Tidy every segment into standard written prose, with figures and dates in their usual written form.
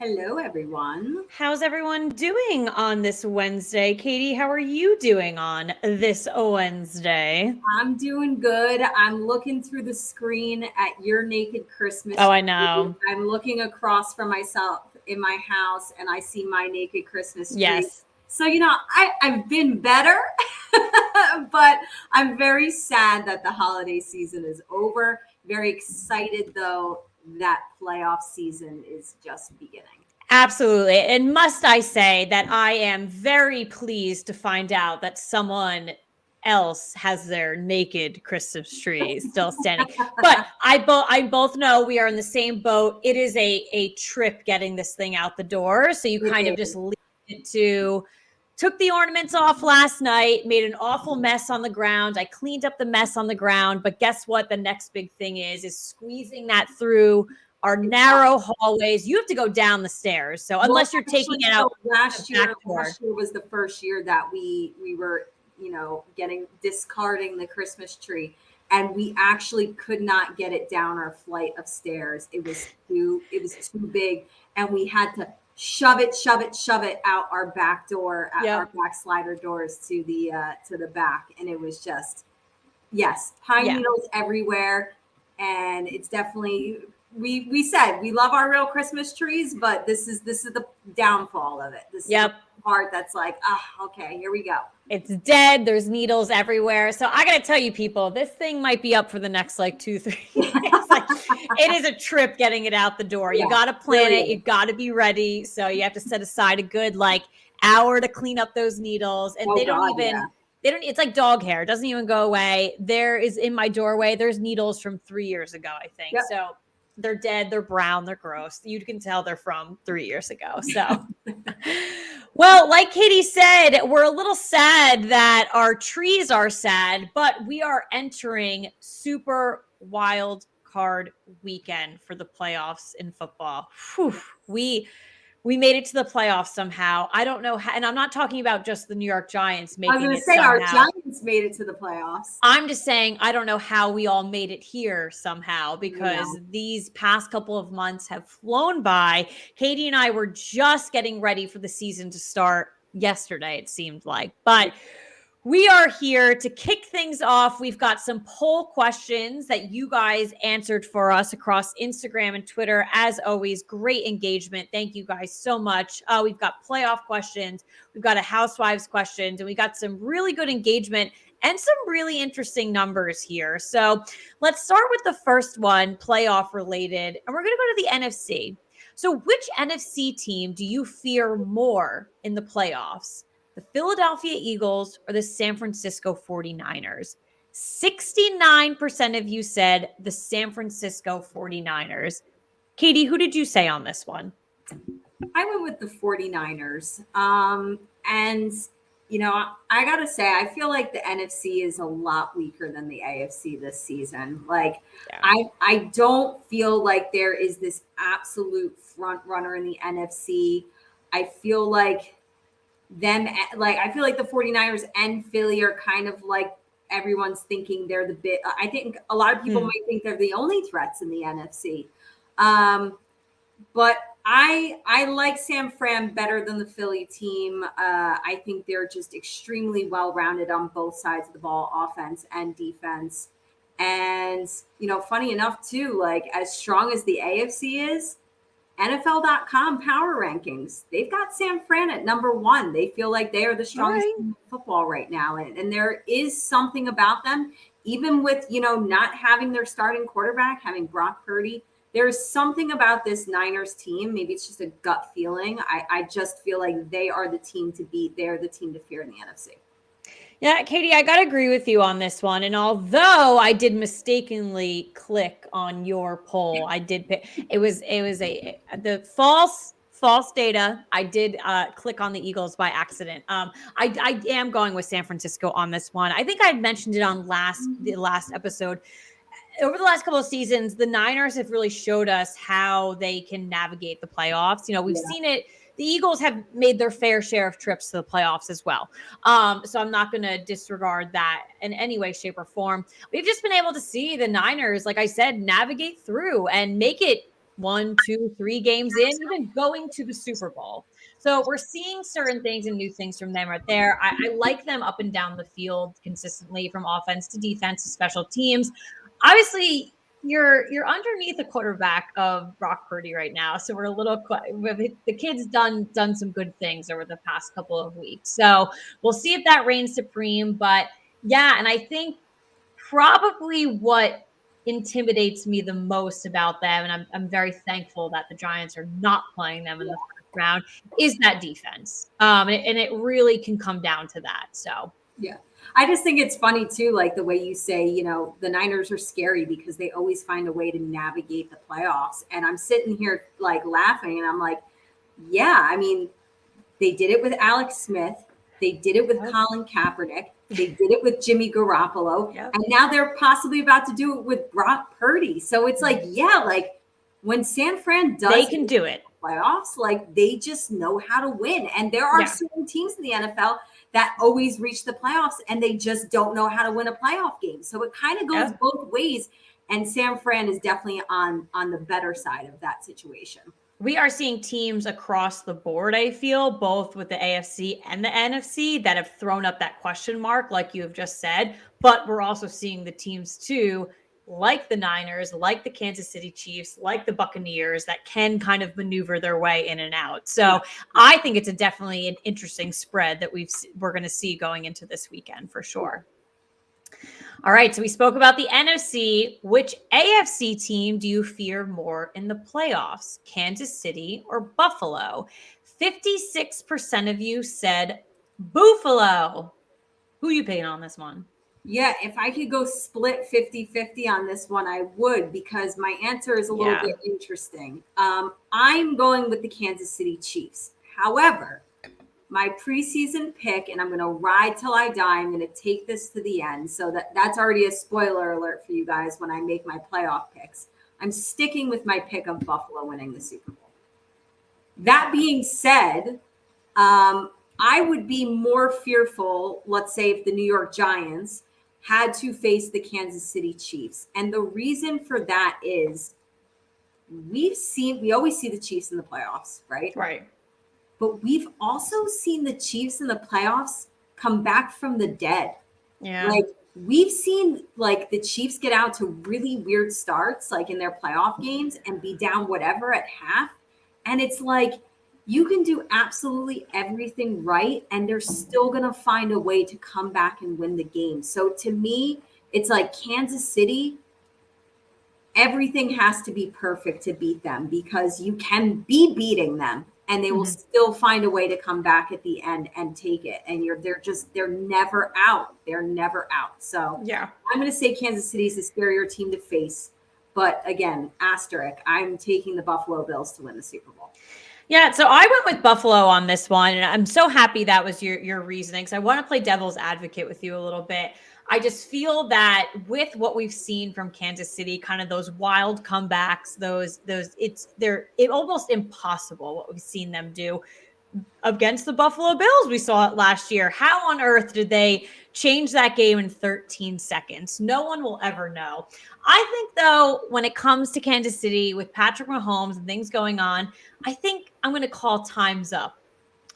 Hello, everyone. How's everyone doing on this Wednesday? Katie, how are you doing on this Wednesday? I'm doing good. I'm looking through the screen at your naked Christmas Oh, I tree. know. I'm looking across from myself in my house and I see my naked Christmas tree. Yes. So, I've been better, but I'm very sad that the holiday season is over. Very excited, though, that playoff season is just beginning. Absolutely. And must I say that I am very pleased to find out that someone else has their naked Christmas tree still standing. But I both know we are in the same boat. It is a trip getting this thing out the door. So you kind of It just is. leave it to took the ornaments off last night, made an awful mess on the ground. I cleaned up the mess on the ground, but guess what? The next big thing is squeezing that through our narrow hallways. You have to go down the stairs. So Well, unless you're taking actually, it out the last back year, door. was the first year that we were, discarding the Christmas tree, and we actually could not get it down our flight of stairs. It was too big, and we had to shove it out our back door, at our Yep. back slider doors to the back, and it was just yes, pine Yeah. needles everywhere, and it's definitely we said we love our real Christmas trees, but this is the downfall of it. This is Yep. the part that's like, okay, here we go. It's dead. There's needles everywhere. So I got to tell you, people, this thing might be up for the next like 2-3 days. Like, it is a trip getting it out the door. You Yeah, got to plan really it. You got to be ready. So you have to set aside a good like hour to clean up those needles. And Oh they don't God, even, yeah. they don't, it's like dog hair. It doesn't even go away. There is in my doorway, there's needles from 3 years ago, I think. Yep. So they're dead. They're brown. They're gross. You can tell they're from 3 years ago. So, well, like Katie said, we're a little sad that our trees are sad, but we are entering super wild card weekend for the playoffs in football. Whew, we made it to the playoffs somehow. I don't know how, and I'm not talking about just the New York Giants I was making gonna it say our somehow. Giants made it to the playoffs. I'm just saying, I don't know how we all made it here somehow because know. these past couple of months have flown by. Katie and I were just getting ready for the season to start yesterday, it seemed like. But we are here to kick things off. We've got some poll questions that you guys answered for us across Instagram and Twitter. As always, great engagement. Thank you guys so much. We've got playoff questions. We've got a housewives questions, and we got some really good engagement and some really interesting numbers here. So let's start with the first one, playoff related, and we're going to go to the NFC. So which NFC team do you fear more in the playoffs? The Philadelphia Eagles or the San Francisco 49ers? 69% of you said the San Francisco 49ers. Katie, who did you say on this one? I went with the 49ers. And I gotta say, I feel like the NFC is a lot weaker than the AFC this season. Like, Yeah. I don't feel like there is this absolute front runner in the NFC. I feel like I feel like the 49ers and Philly are kind of like everyone's thinking they're the bit. I think a lot of people might think they're the only threats in the NFC. But I like San Fran better than the Philly team. I think they're just extremely well rounded on both sides of the ball, offense and defense. And funny enough too, like as strong as the AFC is, NFL.com power rankings, they've got San Fran at number 1. They feel like they are the strongest team in football right now. And there is something about them, even with, not having their starting quarterback, having Brock Purdy. There's something about this Niners team. Maybe it's just a gut feeling. I just feel like they are the team to beat. They're the team to fear in the NFC. Yeah, Katie, I got to agree with you on this one. And although I did mistakenly click on your poll, I did pick, it was the false data. I did click on the Eagles by accident. I am going with San Francisco on this one. I think I mentioned it on the last episode. Over the last couple of seasons, the Niners have really showed us how they can navigate the playoffs. We've seen it. The Eagles have made their fair share of trips to the playoffs as well. So I'm not going to disregard that in any way, shape, or form. We've just been able to see the Niners, like I said, navigate through and make it 1, 2, 3 games in, even going to the Super Bowl. So we're seeing certain things and new things from them right there. I like them up and down the field consistently, from offense to defense to special teams. Obviously, you're underneath the quarterback of Brock Purdy right now, so we're a little. The kid's done some good things over the past couple of weeks, so we'll see if that reigns supreme. But yeah, and I think probably what intimidates me the most about them, and I'm very thankful that the Giants are not playing them in the first round, is that defense. And it really can come down to that. So Yeah. I just think it's funny too, like the way you say, the Niners are scary because they always find a way to navigate the playoffs. And I'm sitting here like laughing and I'm like, yeah, I mean, they did it with Alex Smith. They did it with Colin Kaepernick. They did it with Jimmy Garoppolo. Yep. And now they're possibly about to do it with Brock Purdy. So it's like, yeah, like when San Fran does, they can do it. Playoffs, like they just know how to win. And there are certain teams in the NFL that always reach the playoffs and they just don't know how to win a playoff game. So it kind of goes both ways. And San Fran is definitely on the better side of that situation. We are seeing teams across the board, I feel, both with the AFC and the NFC, that have thrown up that question mark, like you have just said. But we're also seeing the teams, too, like the Niners, like the Kansas City Chiefs, like the Buccaneers, that can kind of maneuver their way in and out. So I think it's definitely an interesting spread that we're going to see going into this weekend for sure. All right, so we spoke about the NFC. Which AFC team do you fear more in the playoffs, Kansas City or Buffalo? 56% of you said Buffalo. Who are you picking on this one? Yeah, if I could go split 50-50 on this one, I would, because my answer is a little bit interesting. I'm going with the Kansas City Chiefs. However, my preseason pick, and I'm going to ride till I die. I'm going to take this to the end. So that's already a spoiler alert for you guys when I make my playoff picks. I'm sticking with my pick of Buffalo winning the Super Bowl. That being said, I would be more fearful, let's say, if the New York Giants had to face the Kansas City Chiefs. And the reason for that is we always see the Chiefs in the playoffs, right? Right. But we've also seen the Chiefs in the playoffs come back from the dead. Yeah. Like we've seen like the Chiefs get out to really weird starts, like in their playoff games, and be down whatever at half. And it's like, you can do absolutely everything right, and they're still going to find a way to come back and win the game. So to me, it's like Kansas City, everything has to be perfect to beat them, because you can be beating them and they will still find a way to come back at the end and take it. And they're never out. They're never out. So yeah, I'm going to say Kansas City is the scarier team to face. But again, asterisk, I'm taking the Buffalo Bills to win the Super Bowl. Yeah, so I went with Buffalo on this one, and I'm so happy that was your reasoning, because I want to play devil's advocate with you a little bit. I just feel that with what we've seen from Kansas City, kind of those wild comebacks, it's almost impossible what we've seen them do against the Buffalo Bills. We saw it last year. How on earth did they change that game in 13 seconds? No one will ever know. I think, though, when it comes to Kansas City with Patrick Mahomes and things going on, I think I'm going to call times up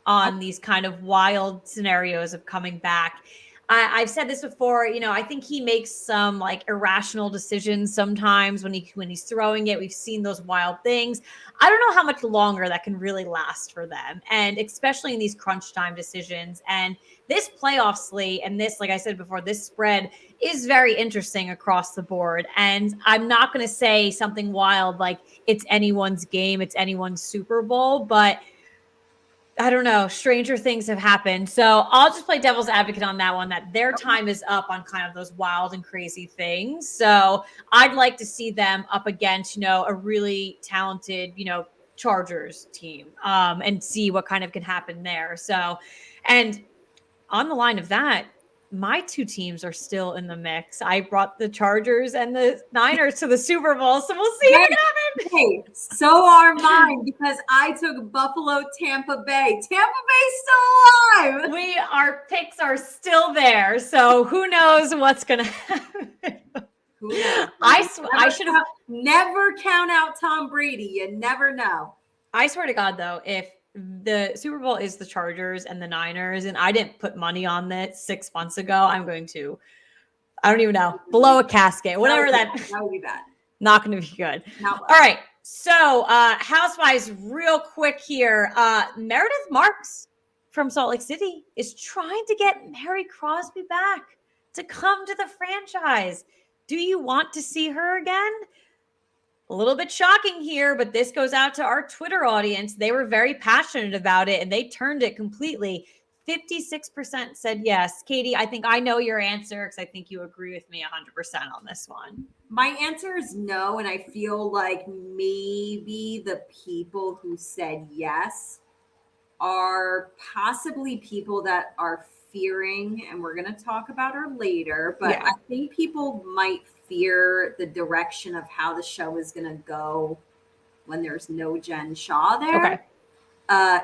on these kind of wild scenarios of coming back. I've said this before, I think he makes some like irrational decisions sometimes when he's throwing it. We've seen those wild things. I don't know how much longer that can really last for them, and especially in these crunch time decisions. And this playoff slate and this, like I said before, this spread is very interesting across the board. And I'm not going to say something wild like it's anyone's game, it's anyone's Super Bowl, but I don't know. Stranger things have happened. So I'll just play devil's advocate on that one, that their time is up on kind of those wild and crazy things. So I'd like to see them up against, a really talented, Chargers team, and see what kind of can happen there. So, and on the line of that, my two teams are still in the mix. I brought the Chargers and the Niners to the Super Bowl, so we'll see what happens. Hey, so are mine, because I took Buffalo, Tampa Bay. Tampa Bay's still alive. Our picks are still there, so who knows what's going to happen. Who knows? I should have. Never count out Tom Brady. You never know. I swear to God, though, if the Super Bowl is the Chargers and the Niners, and I didn't put money on that 6 months ago, I'm going to, I don't even know, blow a casket, whatever that would be bad. Not going to be good. Not well. All right. So, Housewives, real quick here. Meredith Marks from Salt Lake City is trying to get Mary Crosby back to come to the franchise. Do you want to see her again? A little bit shocking here, but this goes out to our Twitter audience. They were very passionate about it and they turned it completely. 56% said yes. Katie, I think I know your answer because I think you agree with me 100% on this one. My answer is no, and I feel like maybe the people who said yes are possibly people that are fearing, and we're going to talk about her later, but I think people might fear the direction of how the show is going to go when there's no Jen Shaw there. Okay.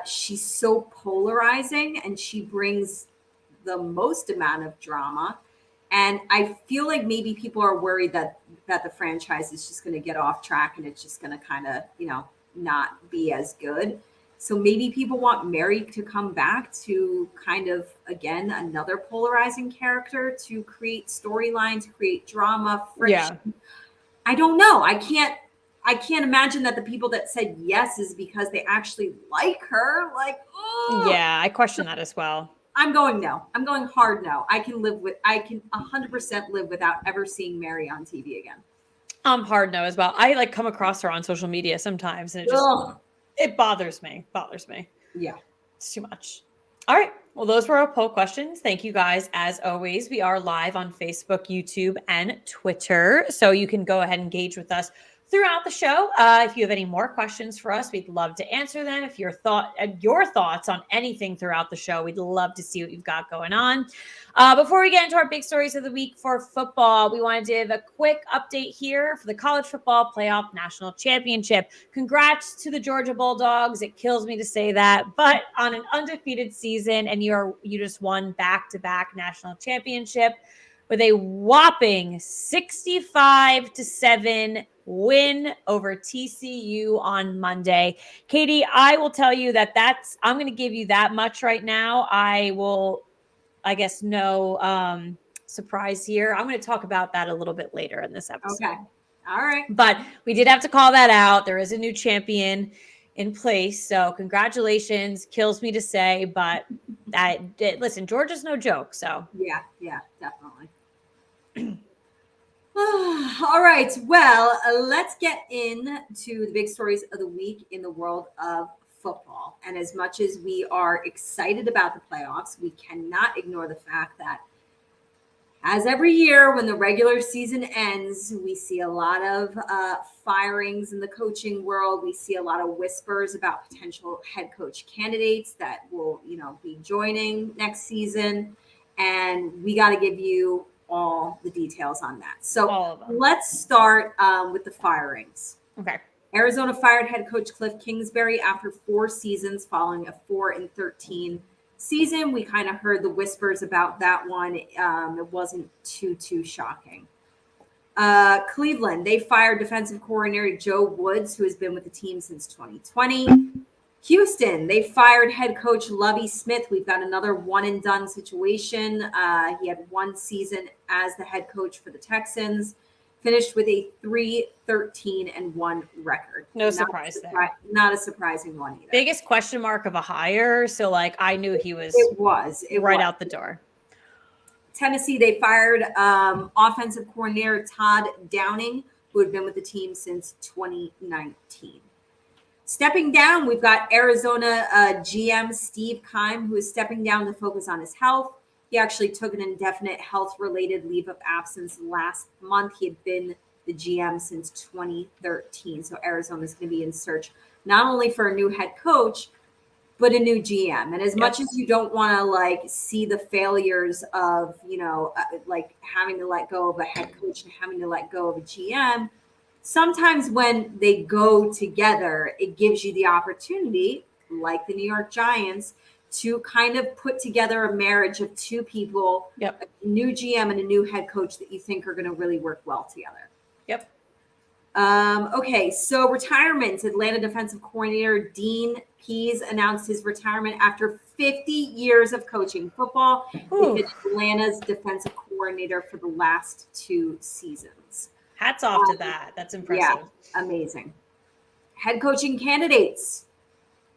She's so polarizing and she brings the most amount of drama. And I feel like maybe people are worried that the franchise is just going to get off track and it's just going to kind of, not be as good. So maybe people want Mary to come back to kind of, again, another polarizing character to create storylines, create drama, friction. Yeah. I don't know. I can't imagine that the people that said yes is because they actually like her. Like, oh. Yeah, I question that as well. I'm going no. I'm going hard no. I can 100% live without ever seeing Mary on TV again. Hard no as well. I come across her on social media sometimes and it bothers me. Yeah. It's too much. All right. Well, those were our poll questions. Thank you guys. As always, we are live on Facebook, YouTube, and Twitter. So you can go ahead and engage with us throughout the show. If you have any more questions for us, we'd love to answer them. If your thoughts on anything throughout the show, we'd love to see what you've got going on. Before we get into our big stories of the week for football, we want to give a quick update here for the college football playoff national championship. Congrats to the Georgia Bulldogs. It kills me to say that, but on an undefeated season, and you just won back-to-back national championship with a whopping 65-7 win over TCU on Monday. Katie, I will tell you I'm going to give you that much right now. No surprise here. I'm going to talk about that a little bit later in this episode. Okay. All right. But we did have to call that out. There is a new champion in place. So congratulations. Kills me to say, but listen, Georgia's no joke. So yeah, definitely. All right. Well, let's get into the big stories of the week in the world of football. And as much as we are excited about the playoffs, we cannot ignore the fact that as every year when the regular season ends, we see a lot of firings in the coaching world. We see a lot of whispers about potential head coach candidates that will, be joining next season. And we got to give you all the details on that. So let's start with the firings. Okay. Arizona fired head coach Cliff Kingsbury after 4 seasons following a 4-13 season. We kind of heard the whispers about that one. It wasn't too shocking. Cleveland, they fired defensive coordinator Joe Woods, who has been with the team since 2020. Houston, they fired head coach Lovie Smith. We've got another one-and-done situation. He had 1 season as the head coach for the Texans, finished with a 3-13-1 record. No surprise there. Not a surprising one either. Biggest question mark of a hire. So, I knew he was. It was out the door. Tennessee, they fired offensive coordinator Todd Downing, who had been with the team since 2019. Stepping down, we've got Arizona GM Steve Keim, who is stepping down to focus on his health. He actually took an indefinite health-related leave of absence last month. He had been the GM since 2013. So Arizona is going to be in search not only for a new head coach, but a new GM. And as much as you don't want to see the failures of, having to let go of a head coach and having to let go of a GM, sometimes when they go together, it gives you the opportunity, like the New York Giants, to kind of put together a marriage of 2 people, a new GM and a new head coach that you think are going to really work well together. Yep. Okay, so retirement. Atlanta defensive coordinator Dean Pease announced his retirement after 50 years of coaching football. He's been Atlanta's defensive coordinator for the last 2 seasons. Hats off to that. That's impressive. Yeah, amazing. Head coaching candidates.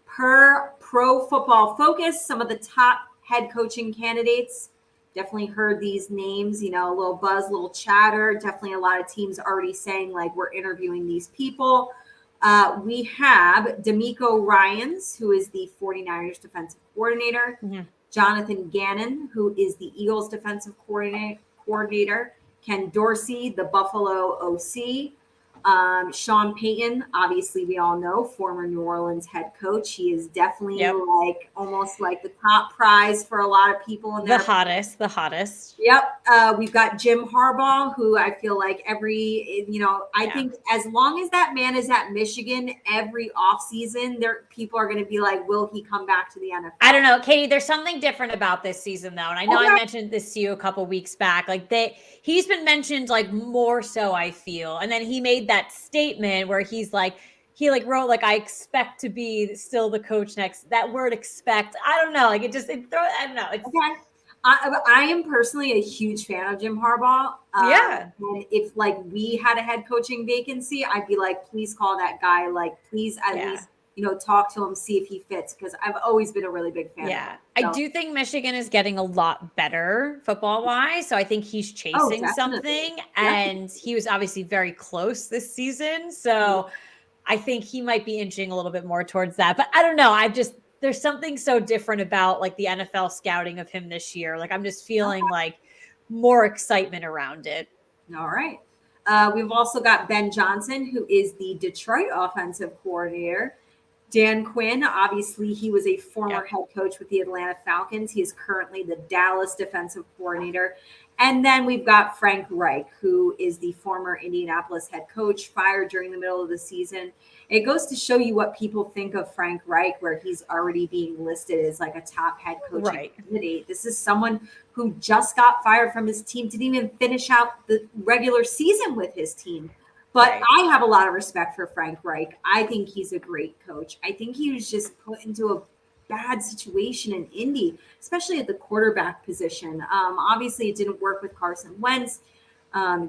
Per Pro Football Focus, some of the top head coaching candidates. Definitely heard these names, a little buzz, a little chatter. Definitely a lot of teams already saying, like, we're interviewing these people. We have D'Amico Ryans, who is the 49ers defensive coordinator. Mm-hmm. Jonathan Gannon, who is the Eagles defensive coordinator. Ken Dorsey, the Buffalo OC. Sean Payton, obviously we all know, former New Orleans head coach. He is definitely like almost like the top prize for a lot of people. The hottest. Yep. We've got Jim Harbaugh, who I feel like I think as long as that man is at Michigan every offseason, people are going to be like, will he come back to the NFL? I don't know, Katie, there's something different about this season though. And I know I mentioned this to you a couple weeks back. Like he's been mentioned like more so, I feel. And then he made that statement where he wrote like, I expect to be still the coach next. That word expect, I don't know. Like I don't know. It's, okay. I am personally a huge fan of Jim Harbaugh. And if like we had a head coaching vacancy, I'd be like, please call that guy. Like, please at least, talk to him, see if he fits. Because I've always been a really big fan. Yeah. Of him, so. I do think Michigan is getting a lot better football wise. So I think he's chasing something. And he was obviously very close this season. So I think he might be inching a little bit more towards that. But I don't know. There's something so different about like the NFL scouting of him this year. Like I'm just feeling like more excitement around it. All right. We've also got Ben Johnson, who is the Detroit offensive coordinator. Dan Quinn, obviously he was a former head coach with the Atlanta Falcons. He is currently the Dallas defensive coordinator. And then we've got Frank Reich, who is the former Indianapolis head coach, fired during the middle of the season. It goes to show you what people think of Frank Reich, where he's already being listed as like a top head coaching candidate. This is someone who just got fired from his team, didn't even finish out the regular season with his team. But I have a lot of respect for Frank Reich. I think he's a great coach. I think he was just put into a bad situation in Indy, especially at the quarterback position. Obviously, it didn't work with Carson Wentz.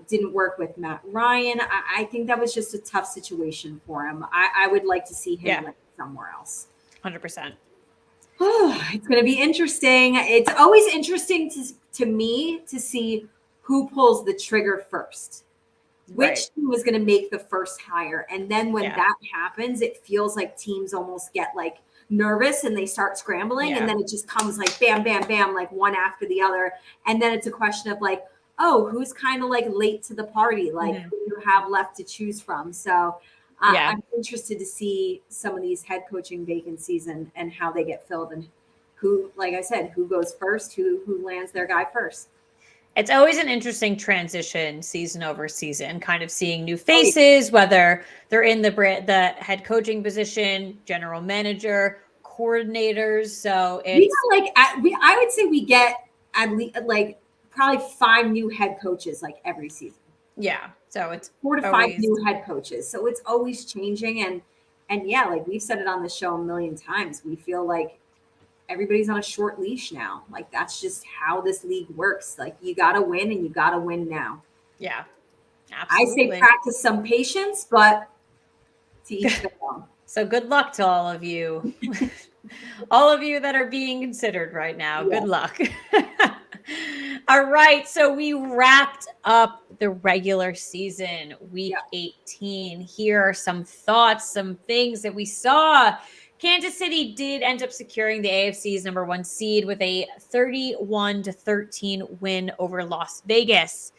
Didn't work with Matt Ryan. I think that was just a tough situation for him. I would like to see him win somewhere else. 100%. Oh, it's going to be interesting. It's always interesting to me to see who pulls the trigger first. Which team was going to make the first hire. And then when that happens, it feels like teams almost get like nervous and they start scrambling. And then it just comes like bam, bam, bam, like one after the other. And then it's a question of like, oh, who's kind of like late to the party? Like who you have left to choose from. So I'm interested to see some of these head coaching vacancies and how they get filled and who, like I said, who goes first, who lands their guy first. It's always an interesting transition season over season, kind of seeing new faces, whether they're in the head coaching position, general manager, coordinators. So it's I would say we get at least like probably 5 new head coaches like every season. Yeah. So it's 4 to 5 new head coaches. So it's always changing. And yeah, like we've said it on the show a million times. We feel like everybody's on a short leash now. Like that's just how this league works. Like you got to win and you got to win now. Yeah, absolutely. I say practice some patience, but to each their own. So good luck to all of you. All of you that are being considered right now. Yes. Good luck. All right. So we wrapped up the regular season, week 18. Here are some thoughts, some things that we saw. Kansas City did end up securing the AFC's number 1 seed with a 31-13 win over Las Vegas.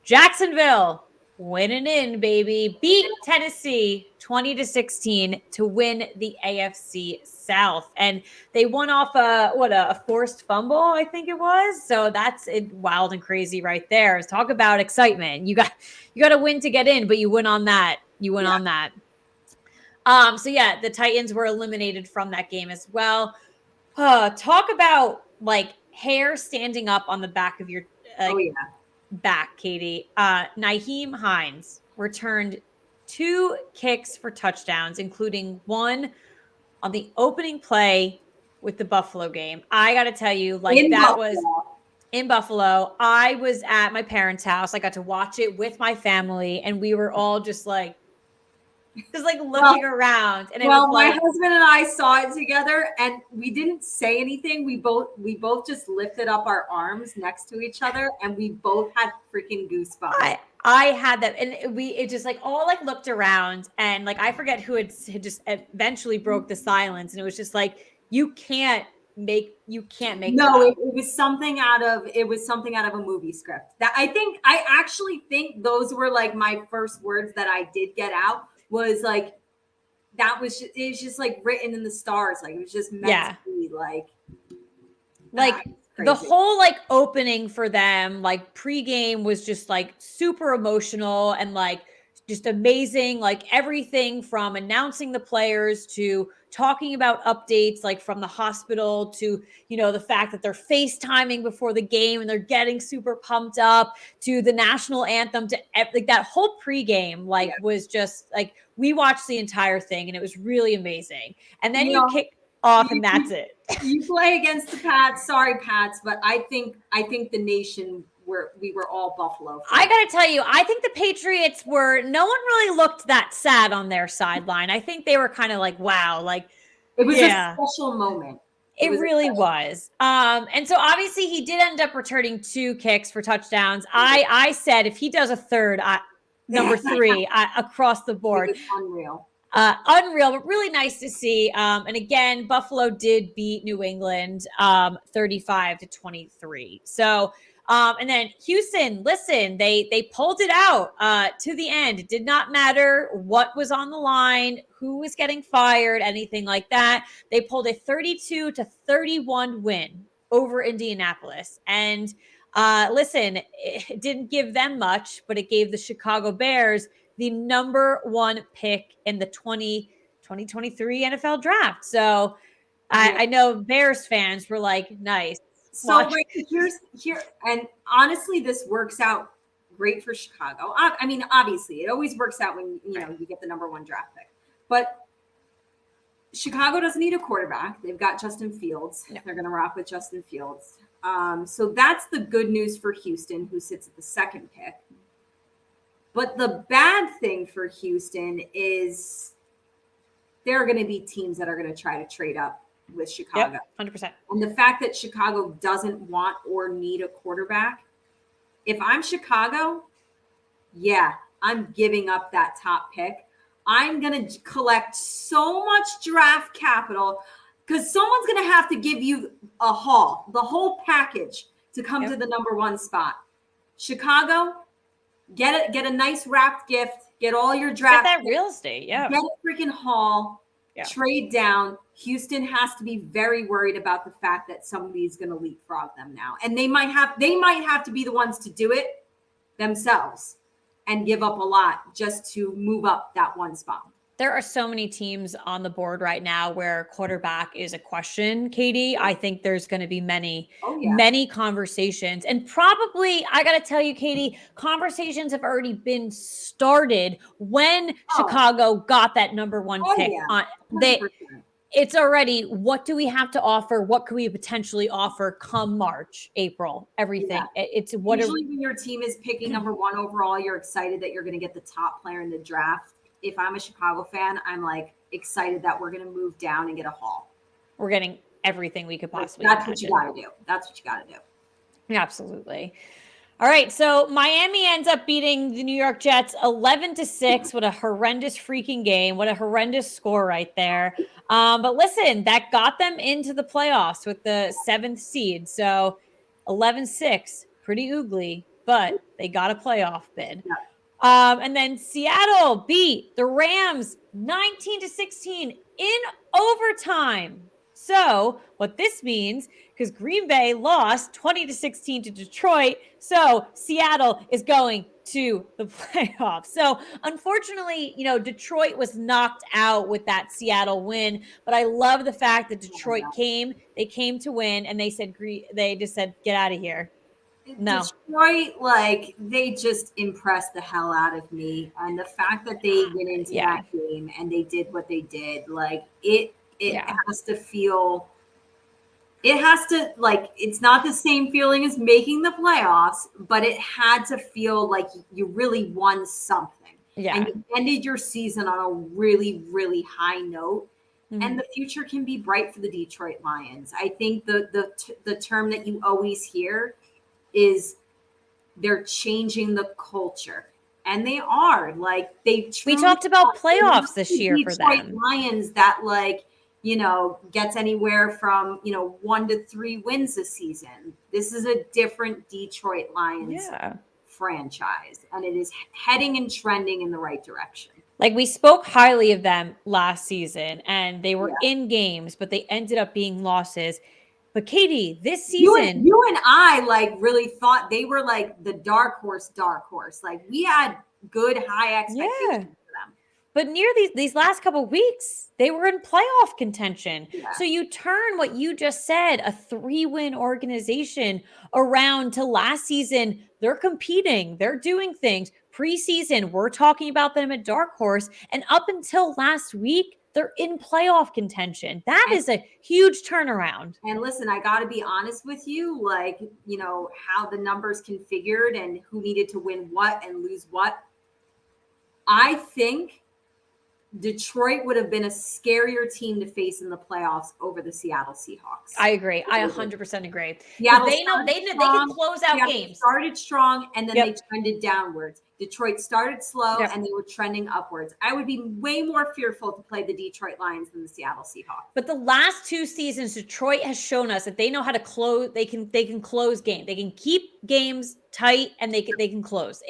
Jacksonville winning in, baby. Beat Tennessee 20-16 to win the AFC South. And they won off a forced fumble, I think it was. So that's wild and crazy right there. Talk about excitement. You got to win to get in, but you win on that. On that. So yeah, the Titans were eliminated from that game as well. Talk about like hair standing up on the back of your back, Katie. Nyheim Hines returned 2 kicks for touchdowns, including one on the opening play with the Buffalo game. I got to tell you, like, that was in Buffalo. I was at my parents' house. I got to watch it with my family, and we were all just like looking around. And it was my like, husband and I saw it together, and we didn't say anything. We both just lifted up our arms next to each other, and we both had freaking goosebumps. I had that, and it just like all like looked around, and like I forget who had just eventually broke the silence, and it was just like you can't make no, it was something out of a movie script. That I actually think those were like my first words that I did get out, was like, that was just, it was just like written in the stars, like it was just meant to be like the whole like opening for them, like pregame was just like super emotional and like just amazing, like everything from announcing the players to talking about updates like from the hospital to, you know, the fact that they're FaceTiming before the game and they're getting super pumped up, to the national anthem, to like that whole pregame like was just like, we watched the entire thing and it was really amazing. And then you kick off and that's it. You play against the Pats. Sorry, Pats, but I think the nation we were all Buffalo fans. I gotta tell you, I think the Patriots no one really looked that sad on their sideline. I think they were kind of like, wow, like it was a special moment. It really was. And so obviously he did end up returning 2 kicks for touchdowns. I said if he does a third, number 3 across the board. It was unreal. Unreal, but really nice to see. And again, Buffalo did beat New England 35-23. So and then Houston, listen, they pulled it out to the end. It did not matter what was on the line, who was getting fired, anything like that. They pulled a 32-31 win over Indianapolis. And listen, it didn't give them much, but it gave the Chicago Bears the number 1 pick in the 2023 NFL draft. So I know Bears fans were like, nice. So here, and honestly, this works out great for Chicago. I mean, obviously, it always works out when you get the number 1 draft pick. But Chicago doesn't need a quarterback. They've got Justin Fields. No. They're going to rock with Justin Fields. So that's the good news for Houston, who sits at the 2nd pick. But the bad thing for Houston is there are going to be teams that are going to try to trade up with Chicago. Yep, 100%. And the fact that Chicago doesn't want or need a quarterback, if I'm Chicago, I'm giving up that top pick. I'm going to collect so much draft capital because someone's going to have to give you the whole package to come to the number 1 spot. Chicago, get a nice wrapped gift, get all your draft. Get that real estate, Get a freaking haul, trade down. Houston has to be very worried about the fact that somebody's going to leapfrog them now. And they might have to be the ones to do it themselves and give up a lot just to move up that 1 spot. There are so many teams on the board right now where quarterback is a question, Katie. I think there's going to be many conversations. And probably, I got to tell you, Katie, conversations have already been started when Chicago got that number 1 pick. It's already, what do we have to offer? What could we potentially offer come March, April, everything? It's what usually when your team is picking number 1 overall, you're excited that you're going to get the top player in the draft. If I'm a Chicago fan, I'm like excited that we're going to move down and get a haul. We're getting everything we could possibly imagine. What you got to do. That's what you got to do. Absolutely. All right. So Miami ends up beating the New York Jets 11-6. What a horrendous freaking game. What a horrendous score right there. But listen, that got them into the playoffs with the 7th seed. So 11-6, pretty oogly, but they got a playoff bid. Yeah. And then Seattle beat the Rams 19-16 in overtime. So what this means, because Green Bay lost 20-16 to Detroit, so Seattle is going to the playoffs. So unfortunately, Detroit was knocked out with that Seattle win, but I love the fact that Detroit came to win, and they just said, get out of here. No. Detroit, like, they just impressed the hell out of me. And the fact that they went into that game and they did what they did, like, it has to feel, it has to, like, it's not the same feeling as making the playoffs, but it had to feel like you really won something. Yeah. And you ended your season on a really, really high note. And the future can be bright for the Detroit Lions. I think the term that you always hear is they're changing the culture. And they are. Like, we talked about playoffs this year for them. Detroit Lions that, like, gets anywhere from 1 to 3 wins this season. This is a different Detroit Lions franchise, and it is heading and trending in the right direction. Like, we spoke highly of them last season, and they were in games, but they ended up being losses. But Katie, this season, you and I, like, really thought they were like the dark horse. Like, we had good high expectations for them. But near these last couple of weeks, they were in playoff contention. Yeah. So you turn what you just said, a 3-win organization, around to last season. They're competing. They're doing things. Preseason, we're talking about them at Dark Horse. And up until last week, they're in playoff contention. That is a huge turnaround. And listen, I got to be honest with you, like, how the numbers configured and who needed to win what and lose what. I think Detroit would have been a scarier team to face in the playoffs over the Seattle Seahawks. I agree. I 100% agree. Seattle they know they can close out games. Started strong and then they trended downwards. Detroit started slow and they were trending upwards. I would be way more fearful to play the Detroit Lions than the Seattle Seahawks. But the last 2 seasons, Detroit has shown us that they know how to close. They can close games. They can keep games tight and they can close.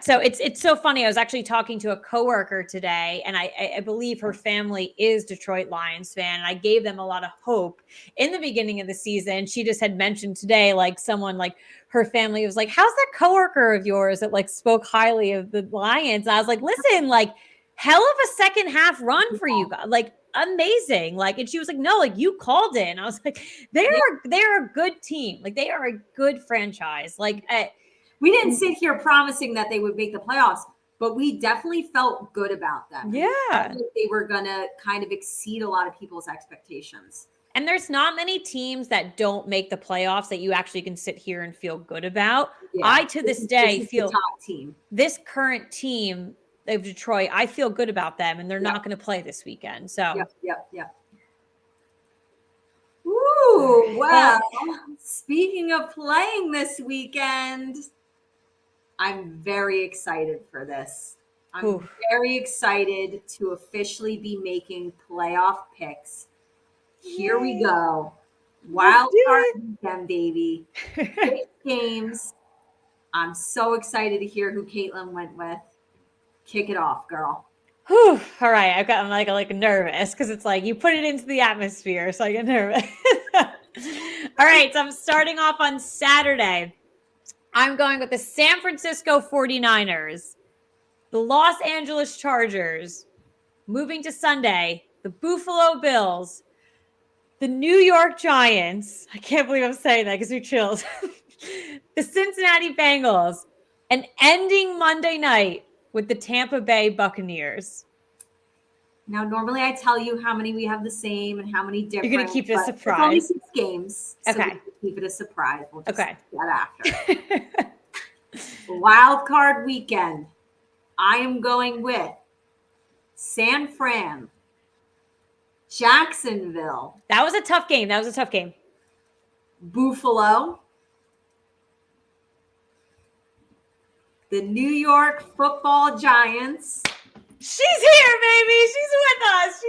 So it's so funny. I was actually talking to a coworker today, and I believe her family is Detroit Lions fan, and I gave them a lot of hope in the beginning of the season. She just had mentioned today, like, someone, like, her family was like, "How's that coworker of yours that, like, spoke highly of the Lions?" And I was like, "Listen, like, hell of a second half run for you guys, like, amazing." Like, and she was like, "No, like, you called it." And I was like, they're a good team. Like, they are a good franchise. Like, we didn't sit here promising that they would make the playoffs, but we definitely felt good about them. Yeah. I think they were going to kind of exceed a lot of people's expectations. And there's not many teams that don't make the playoffs that you actually can sit here and feel good about. Yeah. I, to this day, feel top team. This current team of Detroit, I feel good about them, and they're not going to play this weekend. So, Yep. Ooh, well, speaking of playing this weekend, I'm very excited for this. I'm very excited to officially be making playoff picks. Here we go. Wild card weekend, baby. 6 games. I'm so excited to hear who Caitlin went with. Kick it off, girl. Whew. All right. I'm like nervous because it's like you put it into the atmosphere, so I get nervous. All right. So I'm starting off on Saturday. I'm going with the San Francisco 49ers, the Los Angeles Chargers. Moving to Sunday, the Buffalo Bills, the New York Giants. I can't believe I'm saying that because you're chills. The Cincinnati Bengals, and ending Monday night with the Tampa Bay Buccaneers. Now, normally I tell you how many we have the same and how many different. You're going to keep it a surprise. It's only 6 games. So okay. Keep it a surprise. We'll just do that after. Wild card weekend. I am going with San Fran, Jacksonville. That was a tough game. Buffalo. The New York Football Giants. She's here, baby. She's with us.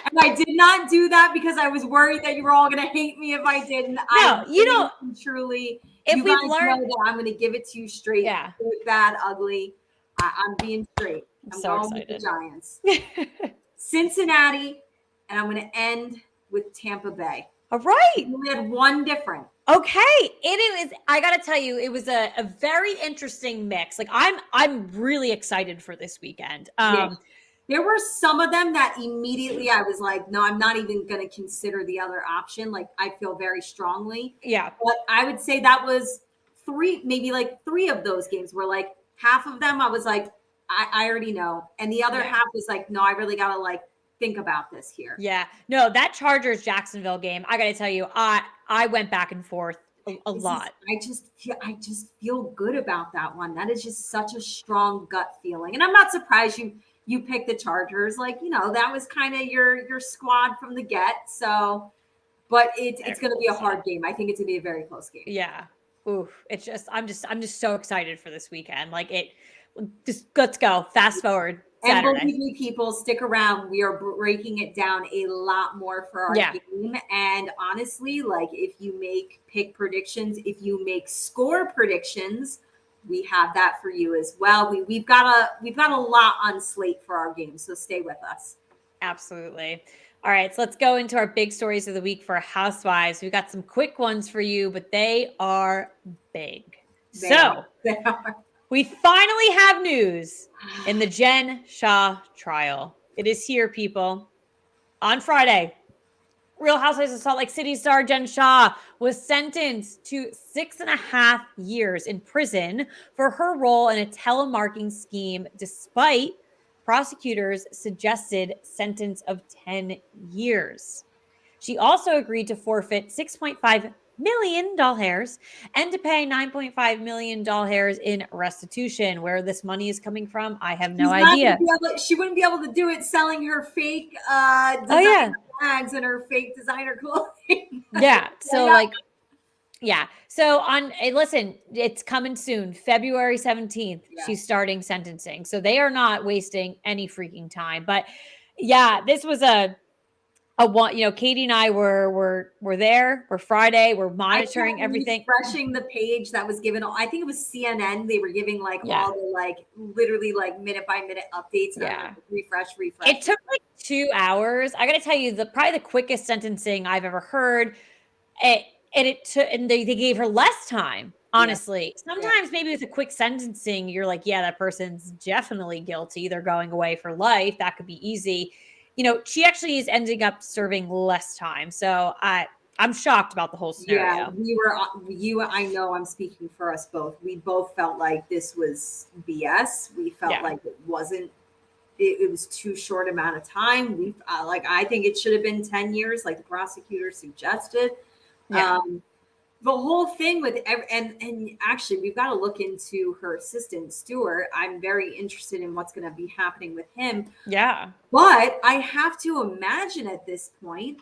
And I did not do that because I was worried that you were all going to hate me if I didn't. No, you don't. Truly, if you we've guys learned know that I'm going to give it to you straight. Yeah. Good, bad, ugly. I'm being straight. I'm so going excited. with the Giants. Cincinnati, and I'm going to end with Tampa Bay. All right. We had one different. Okay. It is, I got to tell you, it was a very interesting mix. Like, I'm really excited for this weekend. There were some of them that immediately I was like, no, I'm not even going to consider the other option. Like, I feel very strongly. Yeah. But I would say that was maybe like three of those games were like half of them I was like, I already know. And the other half was like, no, I really got to like think about this here. Yeah. No, that Chargers Jacksonville game, I got to tell you, I went back and forth a lot. I just feel good about that one. That is just such a strong gut feeling. And I'm not surprised you picked the Chargers. Like, that was kind of your squad from the get. So, but it's going to be a hard game. I think it's going to be a very close game. Yeah. Ooh, it's just I'm just so excited for this weekend. Like just let's go. Fast forward. Saturday. And believe me, people, stick around. We are breaking it down a lot more for our game. And honestly, like if you make pick predictions, if you make score predictions, we have that for you as well. We've got a lot on slate for our game, so stay with us. Absolutely. All right, so let's go into our big stories of the week for Housewives. We've got some quick ones for you, but they are big. They are. We finally have news in the Jen Shah trial. It is here, people. On Friday, Real Housewives of Salt Lake City star Jen Shah was sentenced to 6.5 years in prison for her role in a telemarketing scheme, despite prosecutors' suggested sentence of 10 years. She also agreed to forfeit $6.5 million and to pay $9.5 million in restitution. Where this money is coming from, I have no idea. She wouldn't be able to do it selling her fake designer bags and her fake designer clothing. Yeah. So So listen, it's coming soon. February 17th, she's starting sentencing. So they are not wasting any freaking time. But yeah, this was a one, Katie and I were there. We're Friday. We're monitoring everything. Refreshing the page that was given. I think it was CNN. They were giving all the literally minute by minute updates. Yeah. Refresh. It took 2 hours. I got to tell you, probably the quickest sentencing I've ever heard. And they gave her less time. Honestly, sometimes maybe with a quick sentencing, you're like, yeah, that person's definitely guilty. They're going away for life. That could be easy. She actually is ending up serving less time. So I'm shocked about the whole scenario. Yeah, I know I'm speaking for us both. We both felt like this was BS. We felt like it wasn't, it was too short amount of time. I think it should have been 10 years, like the prosecutor suggested. Yeah. The whole thing with and actually we've got to look into her assistant Stuart. I'm very interested in what's going to be happening with him. Yeah. But I have to imagine at this point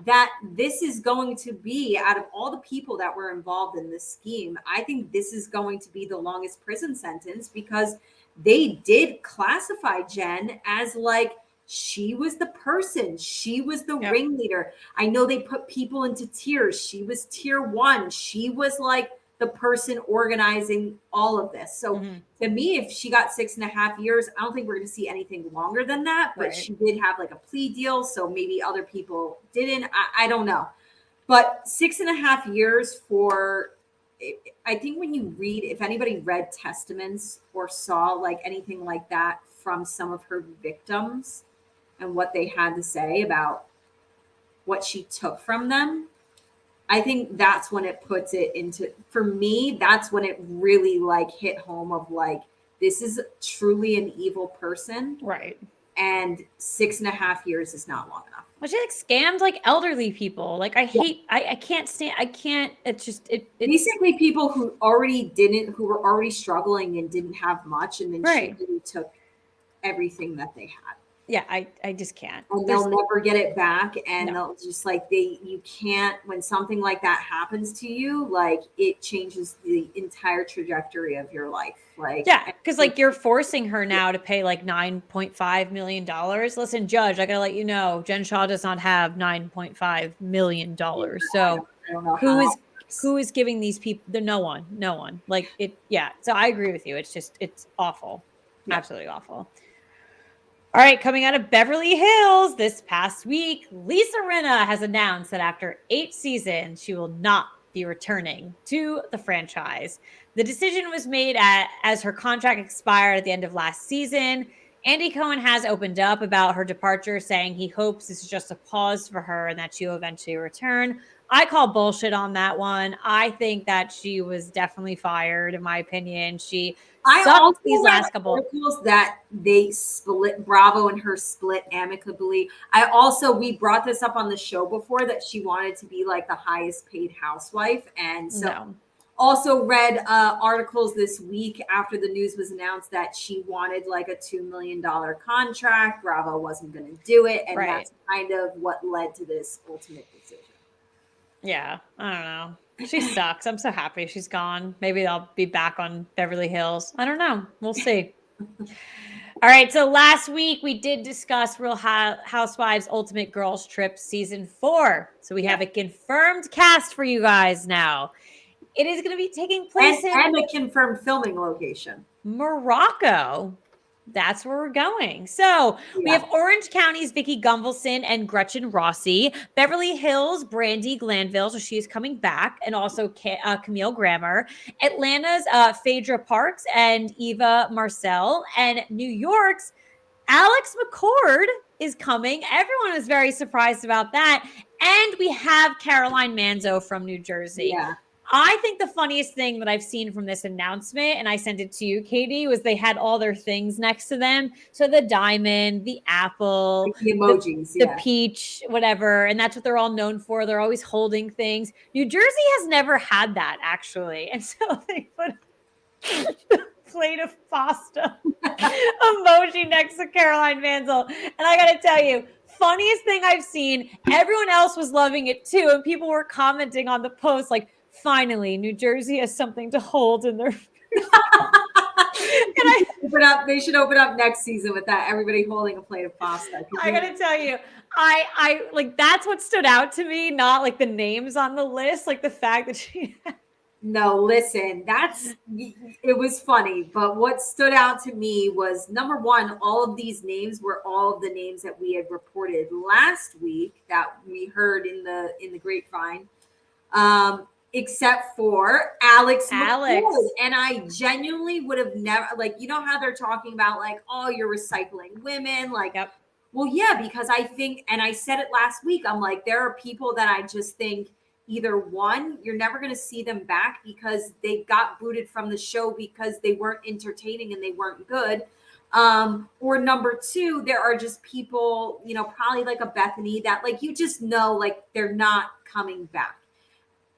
that this is going to be, out of all the people that were involved in this scheme, I think this is going to be the longest prison sentence, because they did classify Jen as she was the person. She was the ringleader. I know they put people into tiers. She was tier 1. She was the person organizing all of this. So to me, if she got 6.5 years, I don't think we're going to see anything longer than that. But she did have a plea deal. So maybe other people didn't. I don't know. But 6.5 years for, I think when you read, if anybody read testaments or saw anything like that from some of her victims, and what they had to say about what she took from them, I think that's when it puts it into, for me, that's when it really hit home of this is truly an evil person. Right. And 6.5 years is not long enough. Well, she scammed elderly people. I can't stand, it's just, it's basically people who were already struggling and didn't have much. And then she really took everything that they had. Yeah, I just can't. And they'll never get it back. And they'll just you can't, when something like that happens to you, it changes the entire trajectory of your life. Because you're forcing her now to pay $9.5 million. Listen, judge, I gotta let you know, Jen Shah does not have $9.5 million. So I don't know who is giving these people? No one. So I agree with you. It's awful. Yeah. Absolutely awful. All right, coming out of Beverly Hills this past week, Lisa Rinna has announced that after 8 seasons, she will not be returning to the franchise. The decision was made as her contract expired at the end of last season. Andy Cohen has opened up about her departure, saying he hopes this is just a pause for her and that she'll eventually return. I call bullshit on that one. I think that she was definitely fired, in my opinion. She I sucked also these read last couple. articles that they split, Bravo and her split amicably. We brought this up on the show before, that she wanted to be like the highest paid housewife. And so No. also read articles this week after the news was announced that she wanted like a $2 million contract. Bravo wasn't going to do it. And Right. that's kind of what led to this ultimate decision. Yeah, I don't know. She sucks. I'm so happy she's gone. Maybe I'll be back on Beverly Hills. I don't know. We'll see. All right. So last week we did discuss Real Housewives Ultimate Girls Trip Season 4. So we have a confirmed cast for you guys now. It is going to be taking place and a confirmed filming location. Morocco. That's where we're going. So we have Orange County's Vicky Gunvalson and Gretchen Rossi, Beverly Hills, Brandy Glanville, so she's coming back, and also Camille Grammer, Atlanta's Phaedra Parks and Eva Marcel, and New York's Alex McCord is coming. Everyone was very surprised about that. And we have Caroline Manzo from New Jersey. Yeah. I think the funniest thing that I've seen from this announcement, and I sent it to you, Katie, was they had all their things next to them. So the diamond, the apple, the emojis, the peach, whatever. And that's what they're all known for. They're always holding things. New Jersey has never had that, actually. And so they put a plate of pasta emoji next to Caroline Manzo. And I got to tell you, funniest thing I've seen, everyone else was loving it too. And people were commenting on the post like, finally, New Jersey has something to hold in their. They should open up next season with that. Everybody holding a plate of pasta. I gotta tell you, I like that's what stood out to me. Not like the names on the list, like the fact that she. No, listen, it was funny. But what stood out to me was, number one, all of these names were all of the names that we had reported last week that we heard in the grapevine. Except for Alex McCord. And I genuinely would have never, like, you know how they're talking about like, oh, you're recycling women. Like, well, yeah, because I think, and I said it last week, I'm like, there are people that I just think either one, you're never going to see them back because they got booted from the show because they weren't entertaining and they weren't good. Or number two, there are just people, you know, probably like a Bethany that like, you just know, like they're not coming back.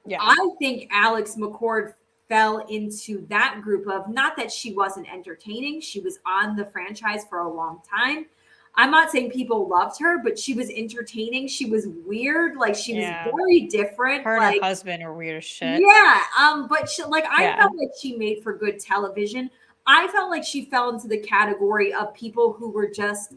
Yeah. I think Alex McCord fell into that group of, not that she wasn't entertaining. She was on the franchise for a long time. I'm not saying people loved her, but she was entertaining. She was weird. Like she was very different. Her and her husband are weird as shit. Yeah. But she, like, I felt like she made for good television. I felt like she fell into the category of people who were just,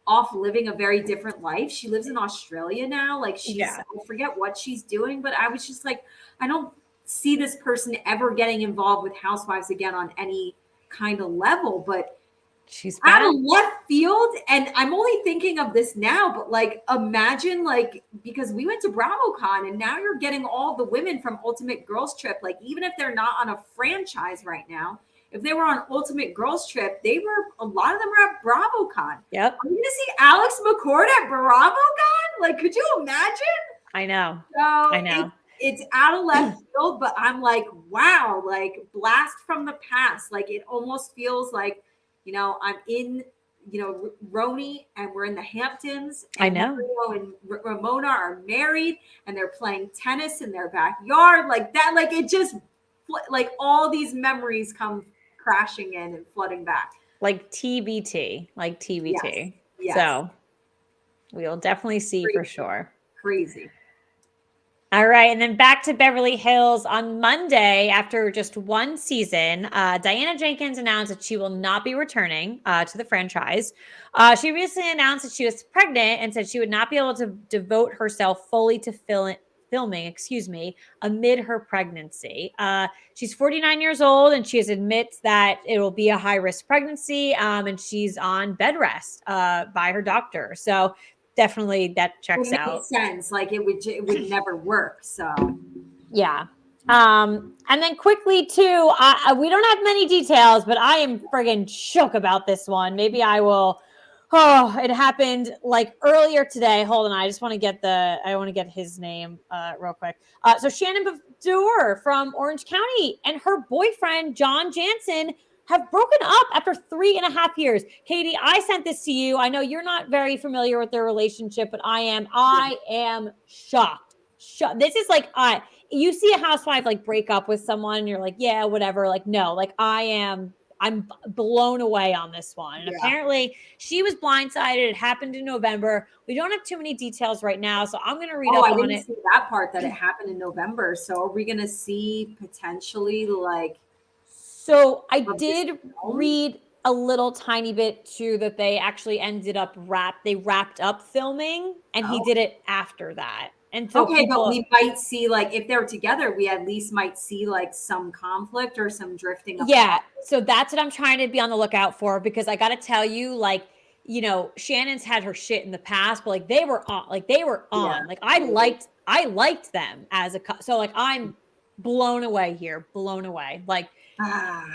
off living a very different life. She lives in Australia now. Like I forget what she's doing, but I was just like, I don't see this person ever getting involved with Housewives again on any kind of level, but she's out of left field. And I'm only thinking of this now, but like, imagine like, because we went to BravoCon and now you're getting all the women from Ultimate Girls Trip. Like, even if they're not on a franchise right now, if they were on Ultimate Girls Trip, a lot of them were at BravoCon. Yep. I'm going to see Alex McCord at BravoCon? Like, could you imagine? I know. So I know. It's out of left field, but I'm like, wow, like blast from the past. Like, it almost feels like, you know, I'm in, you know, Roni and we're in the Hamptons. And I know. Mario and Ramona are married and they're playing tennis in their backyard. Like that, like it just, like all these memories come crashing in and flooding back. Like TBT. Yes. So we'll definitely see for sure. Crazy. All right. And then back to Beverly Hills on Monday, after just one season, Diana Jenkins announced that she will not be returning to the franchise. She recently announced that she was pregnant and said she would not be able to devote herself fully to filming, amid her pregnancy. She's 49 years old and she admits that it will be a high-risk pregnancy, and she's on bed rest by her doctor. So definitely that checks out. Makes sense. Like it would never work. So yeah. And then quickly too, we don't have many details, but I am friggin' shook about this one. Maybe I will. Oh, it happened like earlier today. Hold on, I want to get his name real quick. So Shannon Baddour from Orange County and her boyfriend John Jansen have broken up after 3.5 years. Katie, I sent this to you. I know you're not very familiar with their relationship, but I am. I am shocked. This is like you see a housewife like break up with someone and you're like, yeah, whatever. Like, no, like I'm blown away on this one. And apparently she was blindsided. It happened in November. We don't have too many details right now, so I'm going to read up on it. I didn't see that part, that it happened in November. So are we going to see potentially like... So I did read a little tiny bit too that they actually ended up wrapped up filming and he did it after that. And so but we might see, like, if they're together, we at least might see like some conflict or some drifting apart. Yeah. So that's what I'm trying to be on the lookout for, because I got to tell you, like, you know, Shannon's had her shit in the past, but like they were on. Like I liked them as a so like I'm blown away here, blown away. Like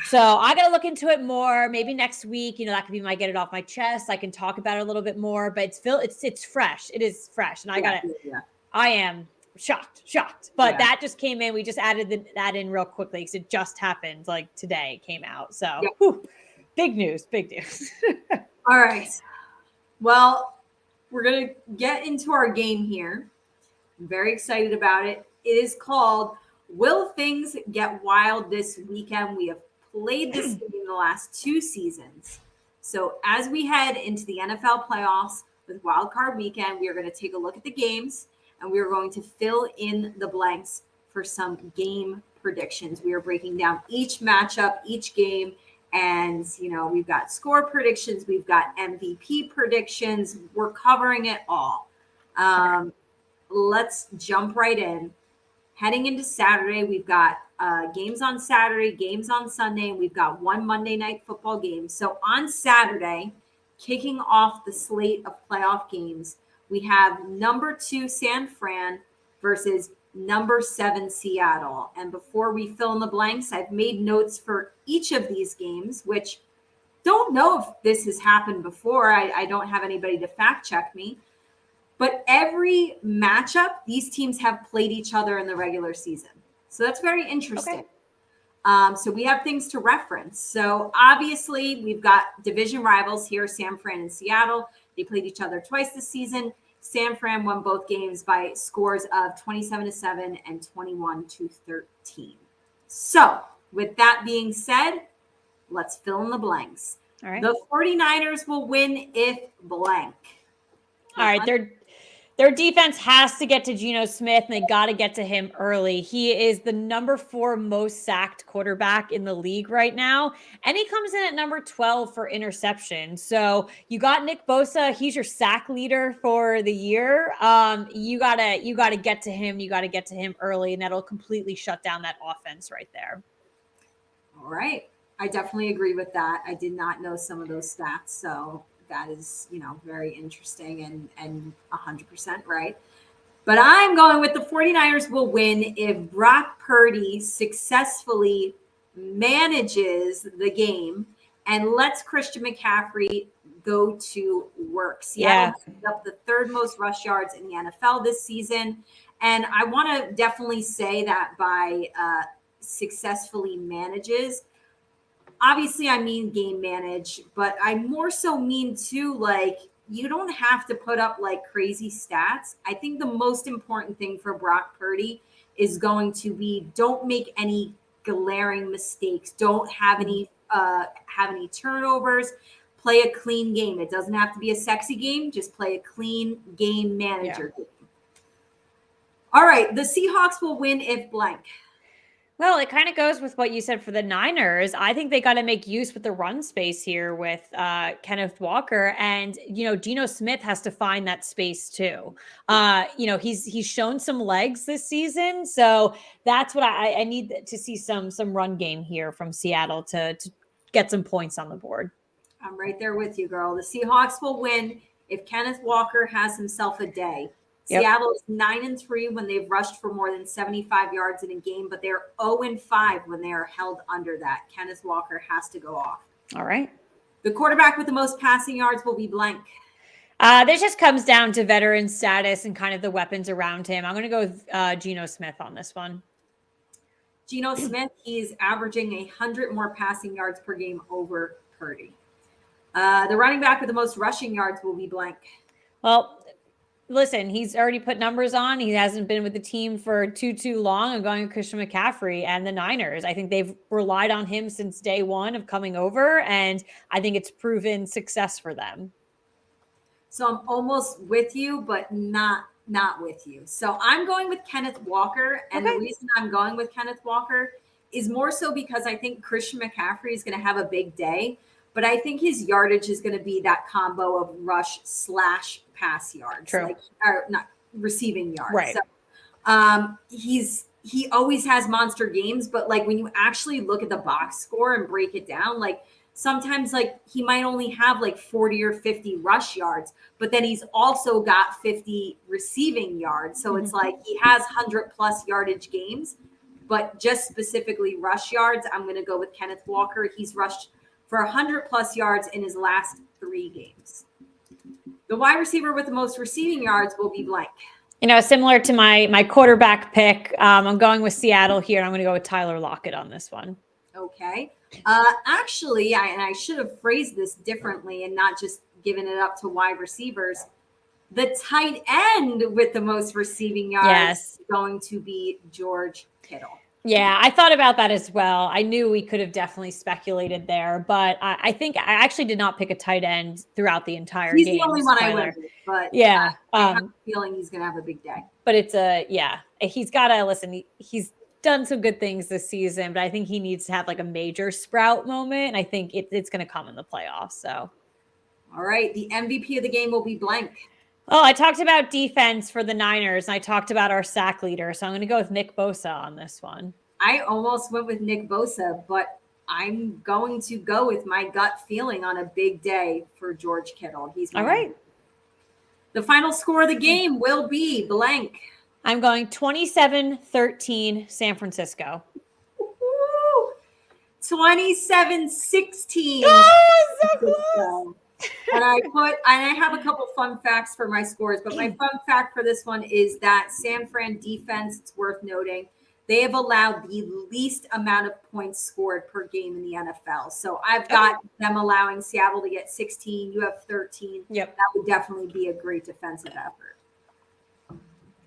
so I got to look into it more. Maybe next week, you know, that could be my get it off my chest. I can talk about it a little bit more, but it's fresh. It is fresh, and I got it. Yeah. I am shocked. But that just came in. We just added that in real quickly because it just happened like today. It came out. So big news. All right. Well, we're going to get into our game here. I'm very excited about it. It is called Will Things Get Wild This Weekend? We have played this game in the last 2 seasons. So as we head into the NFL playoffs with Wild Card Weekend, we are going to take a look at the games and we are going to fill in the blanks for some game predictions. We are breaking down each matchup, each game, and, you know, we've got score predictions, we've got MVP predictions. We're covering it all. Let's jump right in. Heading into Saturday, we've got games on Saturday, games on Sunday, and we've got 1 Monday Night Football game. So on Saturday, kicking off the slate of playoff games, we have number 2 San Fran versus number 7 Seattle. And before we fill in the blanks, I've made notes for each of these games, which don't know if this has happened before. I don't have anybody to fact check me. But every matchup, these teams have played each other in the regular season. So that's very interesting. So we have things to reference. So obviously, we've got division rivals here, San Fran and Seattle. They played each other twice this season. San Fran won both games by scores of 27-7 and 21-13. So with that being said, let's fill in the blanks. All right. The 49ers will win if blank. All right. Their defense has to get to Geno Smith, and they got to get to him early. He is the number 4 most sacked quarterback in the league right now, and he comes in at number 12 for interception. So you got Nick Bosa; he's your sack leader for the year. You gotta get to him. You got to get to him early, and that'll completely shut down that offense right there. All right, I definitely agree with that. I did not know some of those stats, so that is, you know, very interesting and 100% right. But I'm going with the 49ers will win if Brock Purdy successfully manages the game and lets Christian McCaffrey go to work. Seattle picked up the 3rd most rush yards in the NFL this season. And I want to definitely say that by successfully manages, obviously I mean game manage, but I more so mean too, like, you don't have to put up like crazy stats. I think the most important thing for Brock Purdy is going to be don't make any glaring mistakes. Don't have any turnovers. Play a clean game. It doesn't have to be a sexy game. Just play a clean game manager game. All right. The Seahawks will win if blank. Well, it kind of goes with what you said for the Niners. I think they got to make use with the run space here with Kenneth Walker, and Geno Smith has to find that space too. He's shown some legs this season, so that's what I need to see some run game here from Seattle to get some points on the board. I'm right there with you, girl. The Seahawks will win if Kenneth Walker has himself a day. Yep. Seattle is 9-3 when they've rushed for more than 75 yards in a game, but they're 0-5 when they are held under that. Kenneth Walker has to go off. All right. The quarterback with the most passing yards will be blank. This just comes down to veteran status and kind of the weapons around him. I'm going to go with Geno Smith on this one. Geno Smith, he's averaging 100 more passing yards per game over Purdy. The running back with the most rushing yards will be blank. Well, listen, he's already put numbers on. He hasn't been with the team for too long. I'm going with Christian McCaffrey and the Niners. I think they've relied on him since day one of coming over, and I think it's proven success for them. So I'm almost with you, but not with you. So I'm going with Kenneth Walker. And the reason I'm going with Kenneth Walker is more so because I think Christian McCaffrey is going to have a big day, but I think his yardage is going to be that combo of rush / pass yards. True. Or not receiving yards. Right. So he always has monster games, but like when you actually look at the box score and break it down, like sometimes like he might only have like 40 or 50 rush yards, but then he's also got 50 receiving yards. So it's like he has 100+ yardage games, but just specifically rush yards, I'm going to go with Kenneth Walker. He's rushed for 100+ yards in his last 3 games. The wide receiver with the most receiving yards will be blank. You know, similar to my quarterback pick, I'm going with Seattle here. I'm going to go with Tyler Lockett on this one. Okay. Actually, I should have phrased this differently and not just given it up to wide receivers. The tight end with the most receiving yards is going to be George Kittle. Yeah, I thought about that as well. I knew we could have definitely speculated there, but I think I actually did not pick a tight end throughout the entire game. He's the only one I went with, but yeah, I have a feeling he's going to have a big day. But he's got to listen. He's done some good things this season, but I think he needs to have like a major sprout moment. And I think it's going to come in the playoffs. So, all right, the MVP of the game will be blank. Oh, I talked about defense for the Niners, and I talked about our sack leader. So I'm going to go with Nick Bosa on this one. I almost went with Nick Bosa, but I'm going to go with my gut feeling on a big day for George Kittle. He's all right. The final score of the game will be blank. I'm going 27-13 San Francisco. 27-16. Oh, so close. And I have a couple fun facts for my scores, but my fun fact for this one is that San Fran defense, it's worth noting, they have allowed the least amount of points scored per game in the NFL. So I've got them allowing Seattle to get 16. You have 13. Yep. That would definitely be a great defensive effort.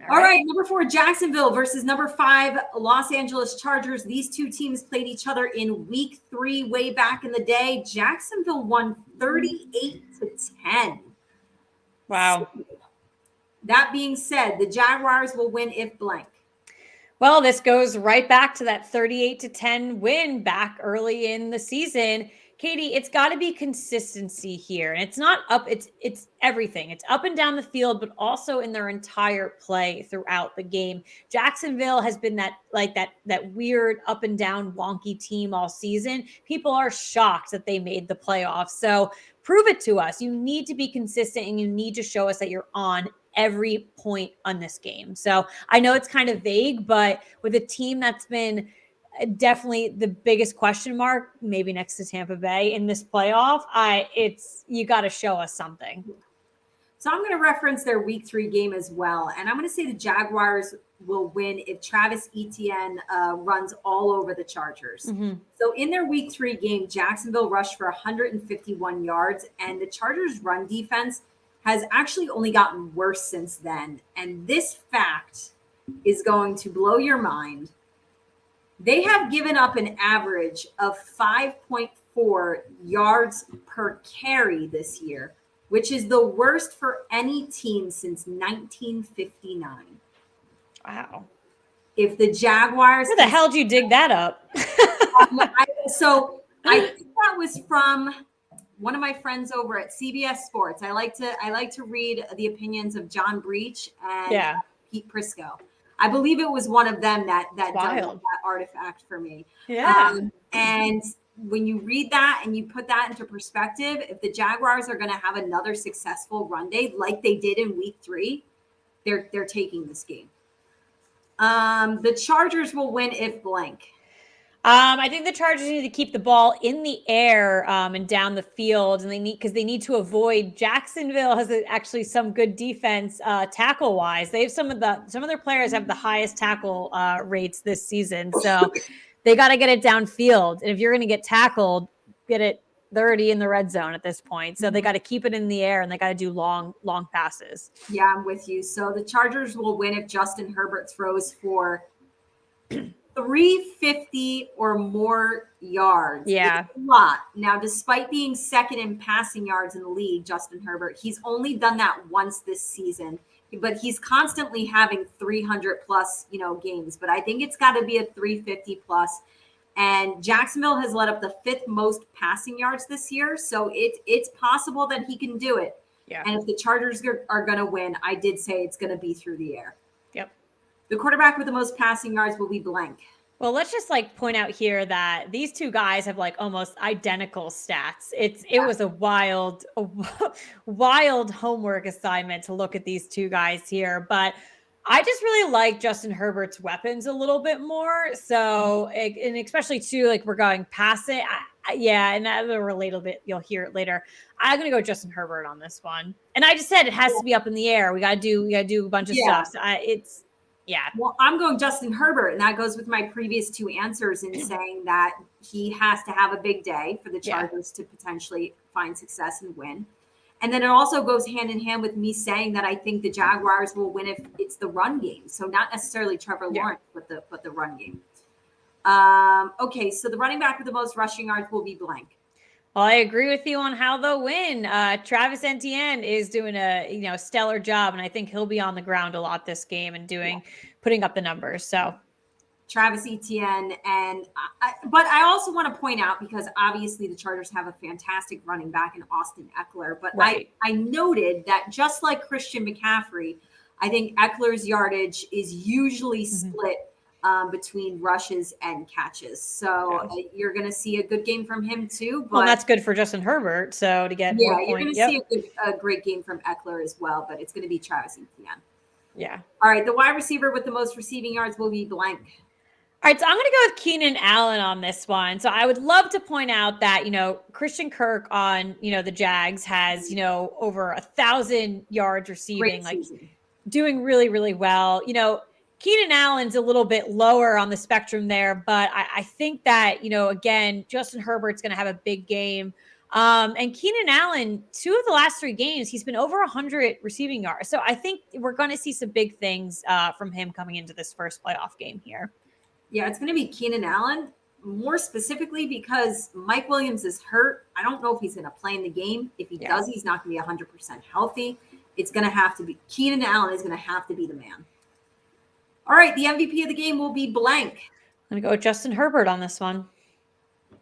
All right. Number 4, Jacksonville versus number 5, Los Angeles Chargers. These two teams played each other in week 3 way back in the day. Jacksonville won 38-10. Wow. So, that being said, the Jaguars will win if blank. Well, this goes right back to that 38-10 win back early in the season. Katie, it's got to be consistency here. And it's not up, it's everything. It's up and down the field, but also in their entire play throughout the game. Jacksonville has been that weird up and down wonky team all season. People are shocked that they made the playoffs. So prove it to us. You need to be consistent and you need to show us that you're on every point on this game. So I know it's kind of vague, but with a team that's been definitely the biggest question mark, maybe next to Tampa Bay in this playoff, you got to show us something. So I'm going to reference their week 3 game as well. And I'm going to say the Jaguars will win if Travis Etienne runs all over the Chargers. Mm-hmm. So in their week 3 game, Jacksonville rushed for 151 yards and the Chargers run defense has actually only gotten worse since then. And this fact is going to blow your mind. They have given up an average of 5.4 yards per carry this year, which is the worst for any team since 1959. Wow. If the Jaguars... Where the hell did you dig that up? I think that was from one of my friends over at CBS Sports. I like to read the opinions of John Breach and Pete Prisco. I believe it was one of them that done that artifact for me. Yeah. And when you read that and you put that into perspective, if the Jaguars are going to have another successful run day like they did in week 3, they're taking this game. The Chargers will win if blank. I think the Chargers need to keep the ball in the air and down the field, and they need to avoid. Jacksonville has actually some good defense tackle wise. They have some of their players have the highest tackle rates this season, so they got to get it downfield. And if you're going to get tackled, get it. They're already in the red zone at this point, so they got to keep it in the air and they got to do long passes. Yeah, I'm with you. So the Chargers will win if Justin Herbert throws for 350 or more yards. Yeah. It's a lot. Now, despite being second in passing yards in the league, Justin Herbert, he's only done that once this season, but he's constantly having 300 plus, games. But I think it's got to be a 350 plus. And Jacksonville has let up the 5th most passing yards this year. So it's possible that he can do it. Yeah. And if the Chargers are going to win, I did say it's going to be through the air. Yep. The quarterback with the most passing yards will be blank. Well, let's just point out here that these two guys have almost identical stats. It was a wild homework assignment to look at these two guys here, but I just really like Justin Herbert's weapons a little bit more. So, and especially too, we're going past it. And that'll relate a bit. You'll hear it later. I'm going to go Justin Herbert on this one. And I just said it has to be up in the air. We got to do a bunch of stuff. So yeah. Well, I'm going Justin Herbert, and that goes with my previous 2 answers in saying that he has to have a big day for the Chargers to potentially find success and win. And then it also goes hand in hand with me saying that I think the Jaguars will win if it's the run game. So not necessarily Trevor Lawrence, but the run game. Okay, so the running back with the most rushing yards will be blank. Well, I agree with you on how they'll win. Travis Etienne is doing a stellar job, and I think he'll be on the ground a lot this game and putting up the numbers. So Travis Etienne, but I also want to point out, because obviously the Chargers have a fantastic running back in Austin Eckler, but right. I noted that just like Christian McCaffrey, I think Eckler's yardage is usually split between rushes and catches. So you're going to see a good game from him too. But that's good for Justin Herbert. So to get more you're points. going to see a great game from Eckler as well, but it's going to be Travis Etienne. Yeah. All right. The wide receiver with the most receiving yards will be blank. All right, so I'm going to go with Keenan Allen on this one. So I would love to point out that, Christian Kirk on, the Jags has, over 1,000 yards receiving, doing really, really well. Keenan Allen's a little bit lower on the spectrum there, but I think that, again, Justin Herbert's going to have a big game. And Keenan Allen, 2 of the last 3 games, he's been over 100 receiving yards. So I think we're going to see some big things from him coming into this first playoff game here. Yeah, it's going to be Keenan Allen, more specifically because Mike Williams is hurt. I don't know if he's going to play in the game. If he does, he's not going to be 100% healthy. It's going to have to be Keenan Allen is going to have to be the man. All right, the MVP of the game will be blank. I'm going to go with Justin Herbert on this one.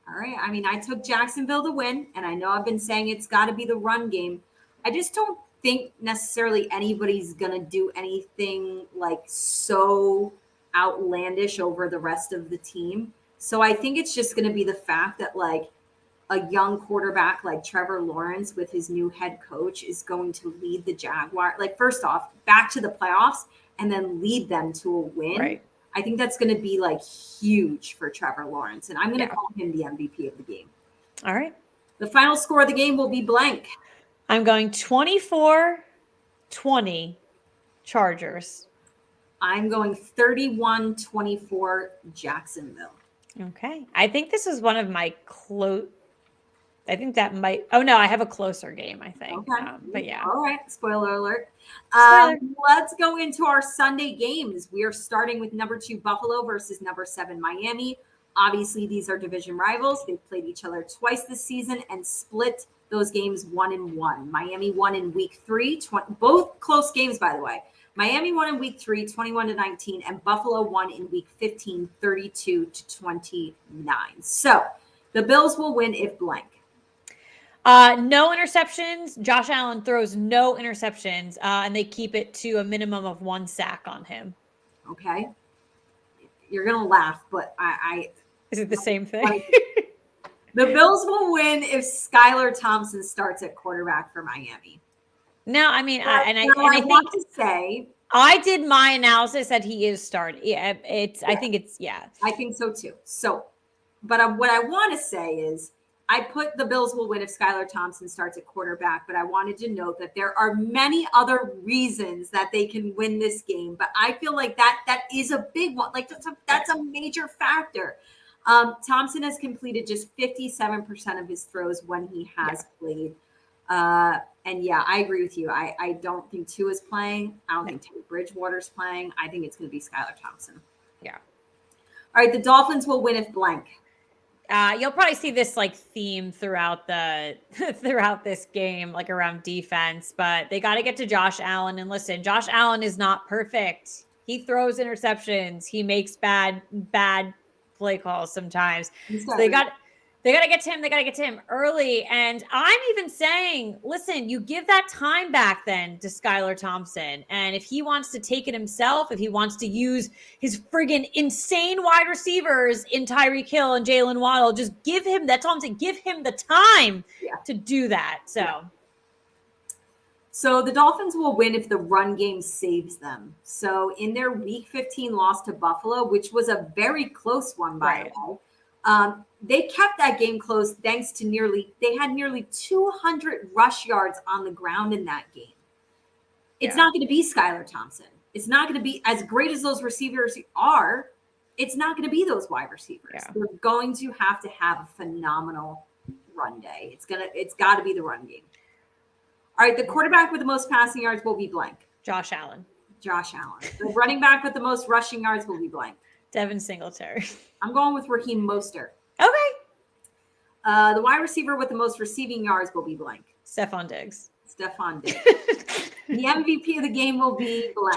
All right. I mean, I took Jacksonville to win, and I know I've been saying it's got to be the run game. I just don't think necessarily anybody's going to do anything so outlandish over the rest of the team. So I think it's just going to be the fact that a young quarterback like Trevor Lawrence with his new head coach is going to lead the Jaguar. First off, back to the playoffs and then lead them to a win. Right. I think that's going to be huge for Trevor Lawrence. And I'm going to call him the MVP of the game. All right. The final score of the game will be blank. I'm going 24-20 Chargers. I'm going 31-24 Jacksonville. Okay. I think this is one of my I think that might. Oh, no, I have a closer game, I think. Okay. But yeah. All right. Spoiler alert. Let's go into our Sunday games. We are starting with number 2 Buffalo versus number 7 Miami. Obviously, these are division rivals. They've played each other twice this season and split those games 1-1. Miami won in week 3. Both close games, by the way. Miami won in week 3, 21-19, and Buffalo won in week 15, 32-29. So the Bills will win if blank. No interceptions. Josh Allen throws no interceptions, and they keep it to a minimum of 1 sack on him. Okay. You're going to laugh, but Is it the same thing? The Bills will win if Skylar Thompson starts at quarterback for Miami. No, I mean, I want to say I did my analysis that he is starting. Yeah, I think it's, I think so too. So, but what I want to say is I put the Bills will win if Skylar Thompson starts at quarterback, but I wanted to note that there are many other reasons that they can win this game. But I feel like that is a big one. Like that's a major factor. Thompson has completed just 57% of his throws when he has played. And yeah, I agree with you. I don't think Tua is playing. I don't think Teddy Bridgewater's playing. I think it's going to be Skylar Thompson. Yeah. All right, the Dolphins will win if blank. You'll probably see this like theme throughout this game, like around defense, but they got to get to Josh Allen. And listen, Josh Allen is not perfect. He throws interceptions. He makes bad play calls sometimes. So they got to get to him. They got to get to him early. And I'm even saying, listen, you give that time back then to Skylar Thompson. And if he wants to take it himself, if he wants to use his friggin' insane wide receivers in Tyreek Hill and Jalen Waddle, just give him, that's all I'm saying, give him the time to do that. So the Dolphins will win if the run game saves them. So in their Week 15 loss to Buffalo, which was a very close one, by the way, they kept that game close thanks to they had nearly 200 rush yards on the ground in that game. It's not going to be Skylar Thompson. It's not going to be as great as those receivers are. It's not going to be those wide receivers. Yeah. They're going to have a phenomenal run day. It's got to be the run game. All right, the quarterback with the most passing yards will be blank. Josh Allen. The running back with the most rushing yards will be blank. Devin Singletary. I'm going with Raheem Mostert. Okay. The wide receiver with the most receiving yards will be blank. Stephon Diggs. The MVP of the game will be blank.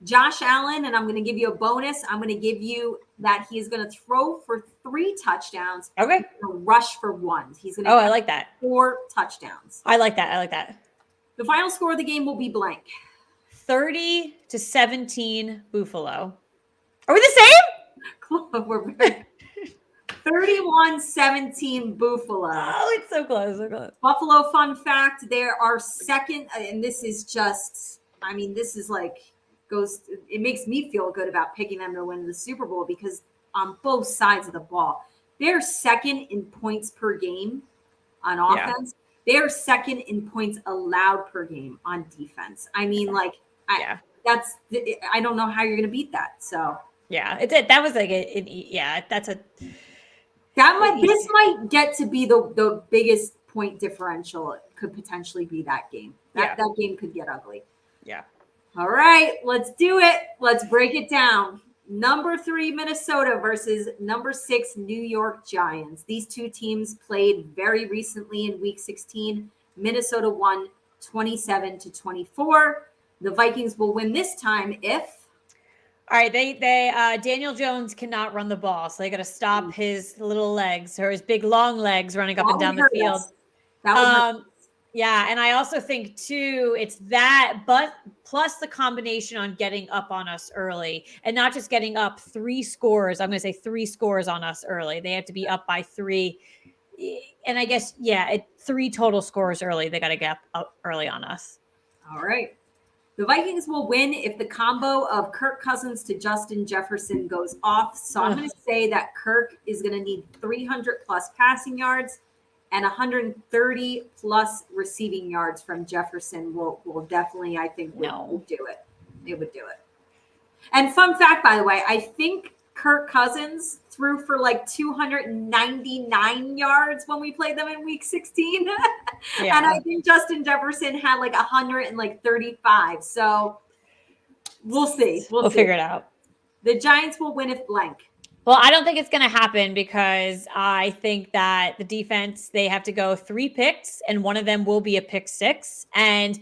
Josh Allen, and I'm going to give you a bonus. I'm going to give you that he is going to throw for 3 touchdowns. Okay. He's going to rush for 1. He's going to I like that. 4 touchdowns. I like that. The final score of the game will be blank. 30-17 Buffalo. Are we the same? We're 31-17 Buffalo. Oh, it's so close. Buffalo, fun fact, they are second, and this is just, this is like, it makes me feel good about picking them to win the Super Bowl because on both sides of the ball, they're second in points per game on offense. Yeah. They're second in points allowed per game on defense. I don't know how you're going to beat that. So. Yeah, that was like this might get to be the biggest point differential. It could potentially be that game. That game could get ugly. Yeah. All right, let's do it. Let's break it down. Number 3 Minnesota versus number 6 New York Giants. These two teams played very recently in Week 16. Minnesota won 27-24. The Vikings will win this time if. All right, they Daniel Jones cannot run the ball, so they got to stop his little legs or his big long legs running up and down the field. Yeah, and I also think too, it's that, but plus the combination on getting up on us early and not just getting up 3 scores. I'm going to say 3 scores on us early. They have to be up by 3, and I guess 3 total scores early. They got to get up early on us. All right. The Vikings will win if the combo of Kirk Cousins to Justin Jefferson goes off. So I'm going to say that Kirk is going to need 300 plus passing yards and 130 plus receiving yards from Jefferson will definitely, I think, will do it. It would do it. And fun fact, by the way, I think Kirk Cousins threw for like 299 yards when we played them in Week 16. Yeah. And I think Justin Jefferson had like 135. So we'll see. We'll figure it out. The Giants will win if blank. Well, I don't think it's going to happen because I think that the defense, they have to go 3 picks and one of them will be a pick 6. And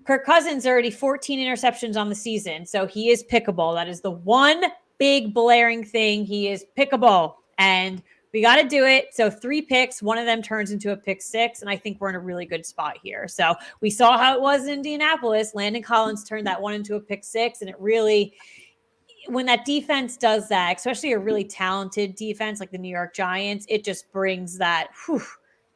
Kirk Cousins already 14 interceptions on the season. So he is pickable. That is the one big blaring thing. He is pickable and we got to do it. So 3 picks, one of them turns into a pick 6. And I think we're in a really good spot here. So we saw how it was in Indianapolis. Landon Collins turned that one into a pick 6. And it really, when that defense does that, especially a really talented defense like the New York Giants, it just brings that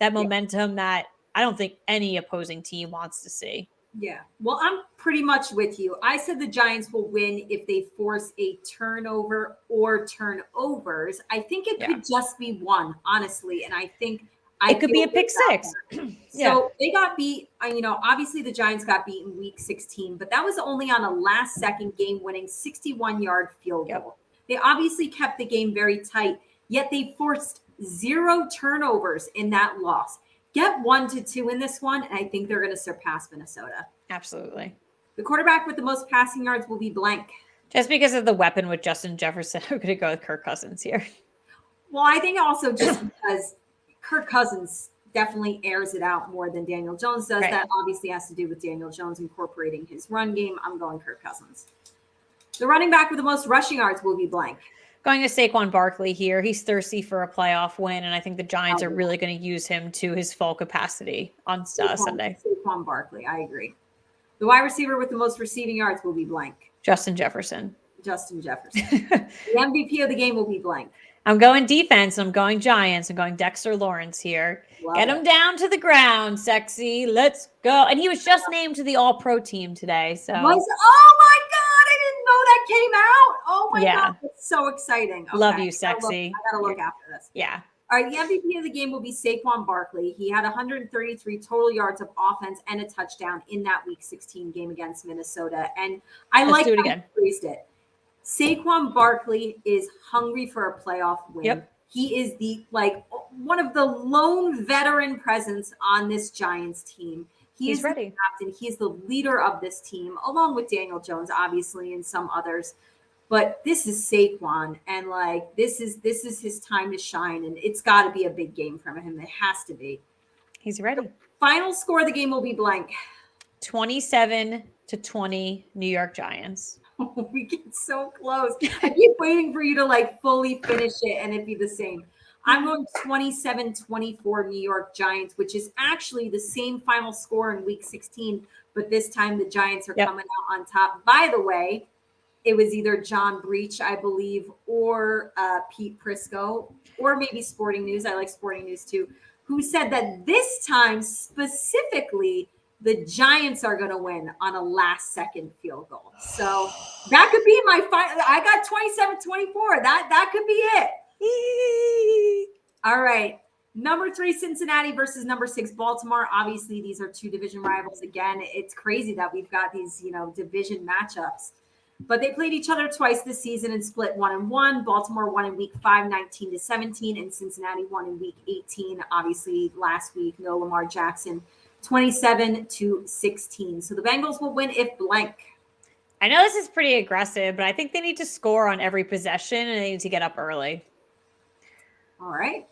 momentum that I don't think any opposing team wants to see. Yeah. Well, I'm pretty much with you. I said the Giants will win if they force a turnover or turnovers. I think it could just be one, honestly. And I think it could be a pick six. So they got beat. Obviously the Giants got beat in week 16, but that was only on a last second game winning 61-yard field goal. They obviously kept the game very tight, yet they forced 0 turnovers in that loss. Get 1 to 2 in this one, and I think they're going to surpass Minnesota. Absolutely. The quarterback with the most passing yards will be blank. Just because of the weapon with Justin Jefferson, I'm going to go with Kirk Cousins here. Well, I think also just because Kirk Cousins definitely airs it out more than Daniel Jones does. Right. That obviously has to do with Daniel Jones incorporating his run game. I'm going Kirk Cousins. The running back with the most rushing yards will be blank. Going to Saquon Barkley here. He's thirsty for a playoff win, and I think the Giants are really going to use him to his full capacity on Sunday. Saquon Barkley, I agree. The wide receiver with the most receiving yards will be blank. Justin Jefferson. The MVP of the game will be blank. I'm going defense. I'm going Giants. I'm going Dexter Lawrence here. Get him down to the ground, sexy. Let's go. And he was just named to the All-Pro team today. So. Oh, my God. I didn't know that came out. Oh, my God. It's so exciting. Okay. Love you, sexy. I got to look after this. Yeah. All right. The MVP of the game will be Saquon Barkley. He had 133 total yards of offense and a touchdown in that Week 16 game against Minnesota. And Let's like how he phrased it. Saquon Barkley is hungry for a playoff win. Yep. He is one of the lone veteran presence on this Giants team. He's ready. The captain. He's the leader of this team, along with Daniel Jones, obviously, and some others. But this is Saquon, and this is his time to shine, and it's got to be a big game from him. It has to be. He's ready. The final score of the game will be blank. 27-20, New York Giants. We get so close. I keep waiting for you to fully finish it and it be the same. I'm going 27-24 New York Giants, which is actually the same final score in Week 16, but this time the Giants are coming out on top. By the way, it was either John Breach, I believe, or Pete Prisco, or maybe Sporting News. I like Sporting News too, who said that this time specifically the Giants are going to win on a last-second field goal. So that could be my final. I got 27-24. That could be it. All right. Number 3, Cincinnati versus number 6, Baltimore. Obviously, these are 2 division rivals. Again, it's crazy that we've got these, division matchups. But they played each other twice this season and split 1-1. Baltimore won in Week 5, 19-17, and Cincinnati won in Week 18. Obviously, last week, no Lamar Jackson. 27-16. So the Bengals will win if blank. I know this is pretty aggressive, but I think they need to score on every possession and they need to get up early. All right.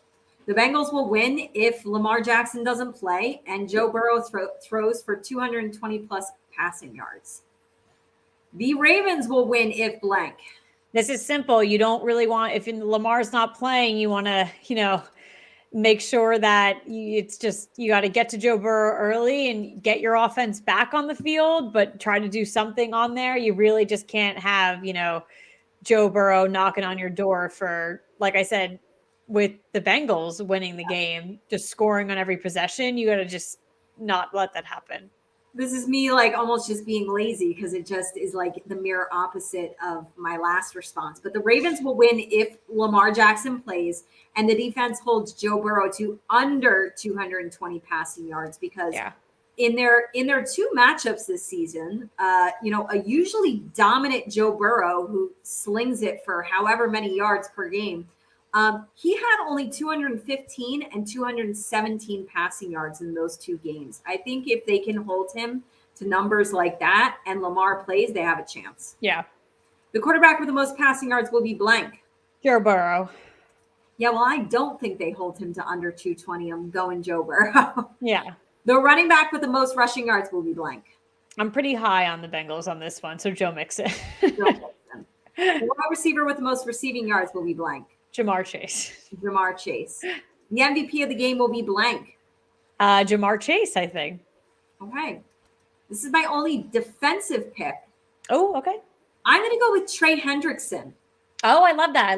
The Bengals will win if Lamar Jackson doesn't play and Joe Burrow throws for 220 plus passing yards. The Ravens will win if blank. This is simple. You don't really want, if Lamar's not playing, you want to, make sure that you got to get to Joe Burrow early and get your offense back on the field, but try to do something on there. You really just can't have, Joe Burrow knocking on your door for, like I said, with the Bengals winning the game, just scoring on every possession. You got to just not let that happen. This is me almost just being lazy because it just is the mirror opposite of my last response. But the Ravens will win if Lamar Jackson plays and the defense holds Joe Burrow to under 220 passing yards because in their 2 matchups this season, a usually dominant Joe Burrow who slings it for however many yards per game. He had only 215 and 217 passing yards in those 2 games. I think if they can hold him to numbers like that and Lamar plays, they have a chance. Yeah. The quarterback with the most passing yards will be blank. Joe Burrow. Yeah, well, I don't think they hold him to under 220. I'm going Joe Burrow. Yeah. The running back with the most rushing yards will be blank. I'm pretty high on the Bengals on this one, so Joe Mixon. The wide receiver with the most receiving yards will be blank. Jamar Chase. The MVP of the game will be blank. Jamar Chase, I think. Okay. This is my only defensive pick. Oh, okay. I'm going to go with Trey Hendrickson. Oh, I love that.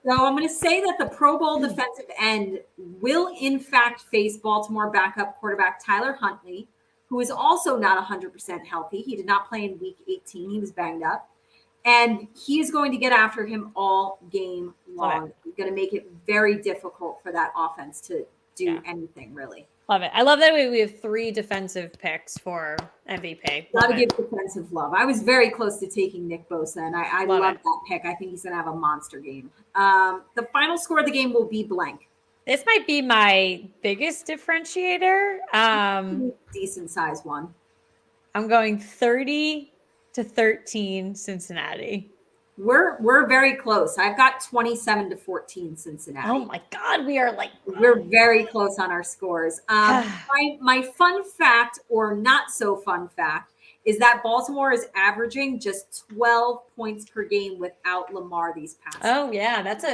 So I'm going to say that the Pro Bowl defensive end will, in fact, face Baltimore backup quarterback Tyler Huntley, who is also not 100% healthy. He did not play in week 18. He was banged up. And he is going to get after him all game long. He's going to make it very difficult for that offense to do anything, really. Love it. I love that we have 3 defensive picks for MVP. Got to give defensive love. I was very close to taking Nick Bosa, and I love that pick. I think he's going to have a monster game. The final score of the game will be blank. This might be my biggest differentiator. Decent size one. I'm going 30-13 Cincinnati. We're very close. I've got 27-14 Cincinnati. Oh my God, we're very close on our scores. My fun fact, or not so fun fact, is that Baltimore is averaging just 12 points per game without Lamar these past. Oh yeah, that's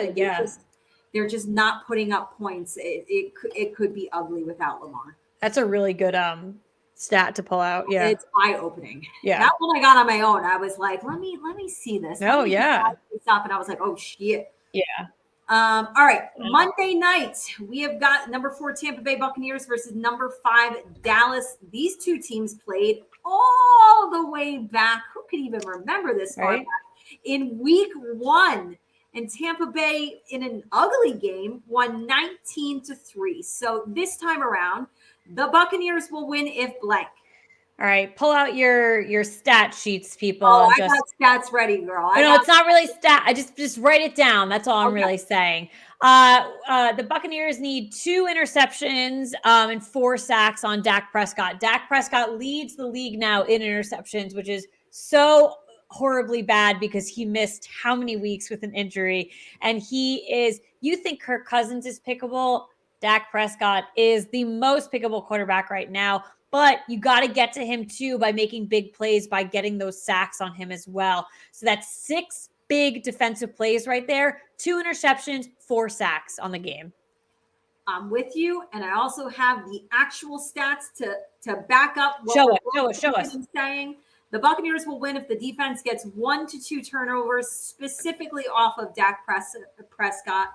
they're just not putting up points. It could be ugly without Lamar. That's a really good stat to pull out. Yeah, it's eye-opening. Yeah, that one I got on my own. I was like, let me see this. Oh yeah, stop, and I was like, oh shit. Yeah. All right, Monday night we have got number 4 Tampa Bay Buccaneers versus number 5 Dallas. These two teams played all the way back. Who could even remember this far back? In week 1, and Tampa Bay, in an ugly game, won 19-3. So this time around, the Buccaneers will win if blank. All right, pull out your stat sheets, people. Oh, I got stats ready, girl. No, it's not really stat. I just write it down. That's all I'm really saying. The Buccaneers need 2 interceptions and 4 sacks on Dak Prescott. Dak Prescott leads the league now in interceptions, which is so horribly bad because he missed how many weeks with an injury. And you think Kirk Cousins is pickable? Dak Prescott is the most pickable quarterback right now, but you got to get to him too by making big plays, by getting those sacks on him as well. So that's 6 big defensive plays right there, 2 interceptions, 4 sacks on the game. I'm with you, and I also have the actual stats to back up what show us. I'm saying. The Buccaneers will win if the defense gets 1 to 2 turnovers, specifically off of Dak Prescott.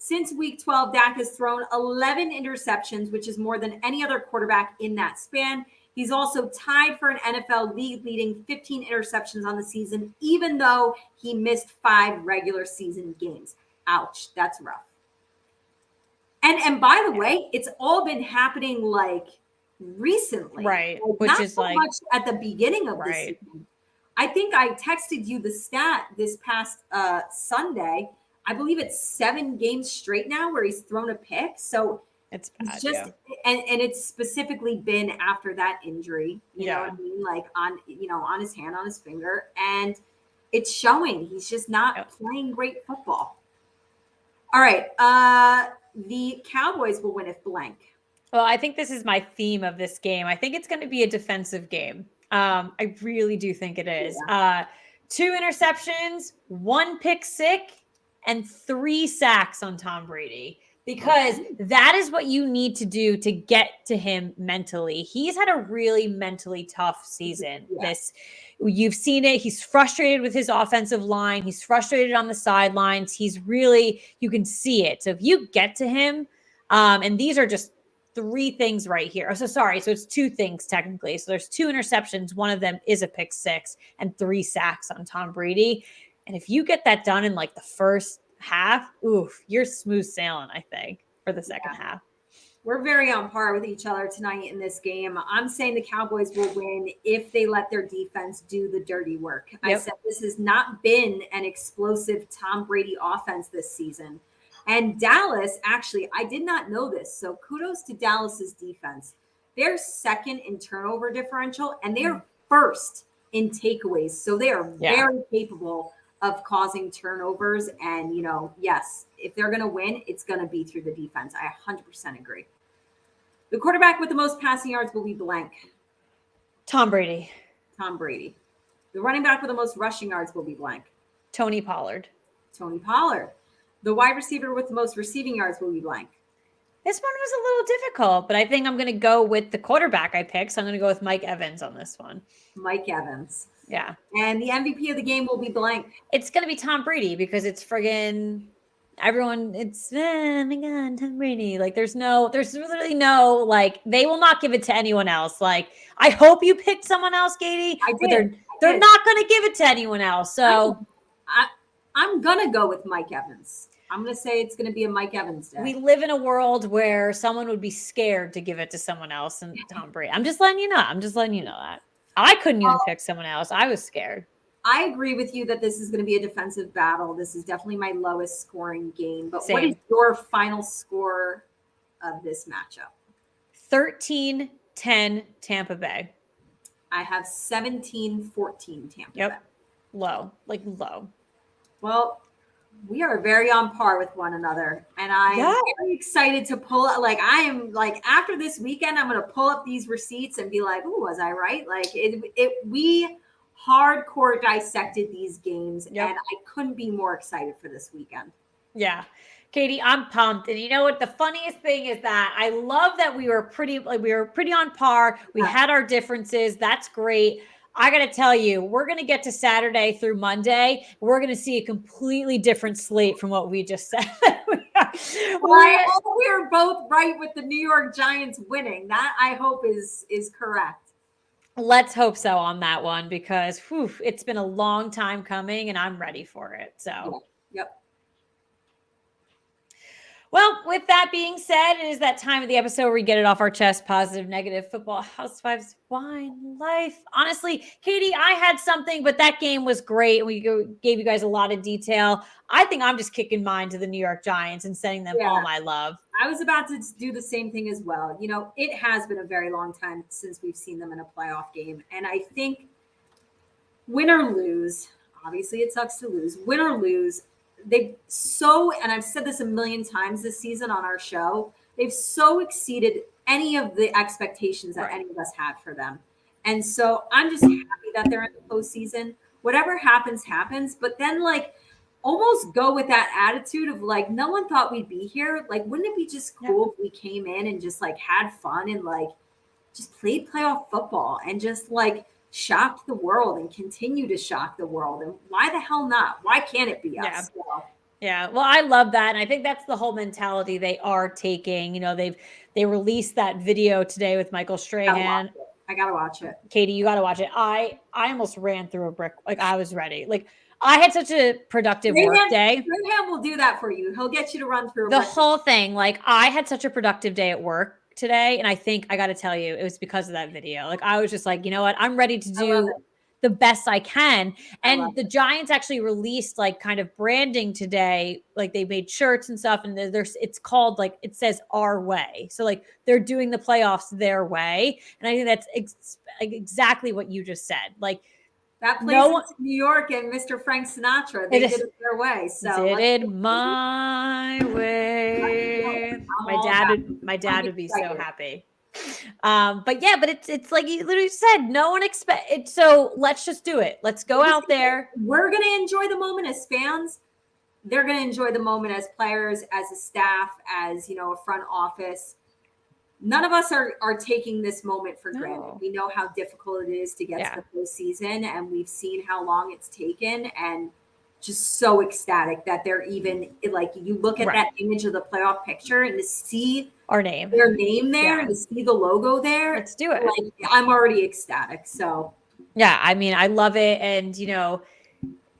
Since week 12, Dak has thrown 11 interceptions, which is more than any other quarterback in that span. He's also tied for an NFL league-leading 15 interceptions on the season, even though he missed 5 regular season games. Ouch, that's rough. And by the way, it's all been happening recently, right? Which not is so much at the beginning of the season. I think I texted you the stat this past Sunday. I believe it's 7 games straight now where he's thrown a pick. So it's bad, and it's specifically been after that injury, you know what I mean? On his hand, on his finger, and it's showing. He's just not playing great football. All right. The Cowboys will win if blank. Well, I think this is my theme of this game. I think it's going to be a defensive game. I really do think it is. 2 interceptions, 1 pick six, and 3 sacks on Tom Brady, because that is what you need to do to get to him mentally. He's had a really mentally tough season. You've seen it. He's frustrated with his offensive line. He's frustrated on the sidelines. You can see it. So if you get to him, and these are just 3 things right here. So it's 2 things technically. So there's 2 interceptions. One of them is a pick 6 and 3 sacks on Tom Brady. And if you get that done in the first half, you're smooth sailing, I think, for the second half. We're very on par with each other tonight in this game. I'm saying the Cowboys will win if they let their defense do the dirty work. I said this has not been an explosive Tom Brady offense this season. And Dallas, actually, I did not know this. So kudos to Dallas's defense. They're second in turnover differential, and they're first in takeaways. So they are very capable of causing turnovers. And, yes, if they're going to win, it's going to be through the defense. I 100% agree. The quarterback with the most passing yards will be blank. Tom Brady. The running back with the most rushing yards will be blank. Tony Pollard. The wide receiver with the most receiving yards will be blank. This one was a little difficult, but I think I'm going to go with the quarterback I picked. So I'm going to go with Mike Evans on this one. Mike Evans. Yeah. And the MVP of the game will be blank. It's going to be Tom Brady because it's friggin' everyone, it's oh my God, Tom Brady. Like there's literally no, like, they will not give it to anyone else. Like, I hope you picked someone else, Katie, but they're not going to give it to anyone else. So I'm going to go with Mike Evans. I'm going to say it's going to be a Mike Evans day. We live in a world where someone would be scared to give it to someone else, and Tom Brady. I'm just letting you know. That. I couldn't even pick someone else. I was scared. I agree with you that this is going to be a defensive battle. This is definitely my lowest scoring game. But Same. What is your final score of this matchup? 13-10 Tampa Bay. I have 17-14 Tampa Bay. Low. Well, we are very on par with one another. And I'm very excited to pull up. Like, I am like, after this weekend, I'm going to pull up these receipts and be like, oh, was I right? Like we hardcore dissected these games, and I couldn't be more excited for this weekend. Yeah. Katie, I'm pumped. And you know what? The funniest thing is that I love that we were pretty on par. We had our differences. That's great. I got to tell you, we're going to get to Saturday through Monday. We're going to see a completely different slate from what we just said. We're both right with the New York Giants winning. That, I hope, is correct. Let's hope so on that one, because it's been a long time coming and I'm ready for it. So, Yep. Well, with that being said, it is that time of the episode where we get it off our chest. Positive, negative, football, housewives, wine, life. Honestly, Katie, I had something, but that game was great. We gave you guys a lot of detail. I think I'm just kicking mine to the New York Giants and sending them all my love. I was about to do the same thing as well. You know, it has been a very long time since we've seen them in a playoff game. And I think win or lose, obviously it sucks to lose, win or lose, and I've said this a million times this season on our show, they've so exceeded any of the expectations that any of us had for them. And so I'm just happy that they're in the postseason. Whatever happens, happens. But then, like, almost go with that attitude of, like, no one thought we'd be here. Like, wouldn't it be just cool if we came in and just, like, had fun and, like, just played playoff football and just, like, shocked the world and continue to shock the world? And why the hell not? Why can't it be us? Yeah. Well, I love that. And I think that's the whole mentality they are taking. You know, they released that video today with Michael Strahan. I gotta watch it. Katie, you gotta watch it. I almost ran through a brick. Like, I was ready. Like, I had such a productive work day. Strahan will do that for you. He'll get you to run through the whole thing. Like, I had such a productive day at work today. And I think I got to tell you, it was because of that video. Like, I was just like, you know what? I'm ready to do the best I can. And the Giants actually released, like, kind of branding today. Like, they made shirts and stuff. And it's called, like, it says our way. So, like, they're doing the playoffs their way. And I think that's exactly what you just said. Like, that place in New York and Mr. Frank Sinatra, they did it their way. So did it my way. My dad would be so happy. But it's like you literally said, no one expect it. So let's just do it. Let's go out there. We're going to enjoy the moment as fans. They're going to enjoy the moment as players, as a staff, as, you know, a front office. None of us are taking this moment for granted. We know how difficult it is to get to the postseason, and we've seen how long it's taken, and just so ecstatic that they're even, like, you look at that image of the playoff picture and to see their name there and to see the logo there. Let's do it. Like, I'm already ecstatic. So yeah, I mean, I love it. And, you know,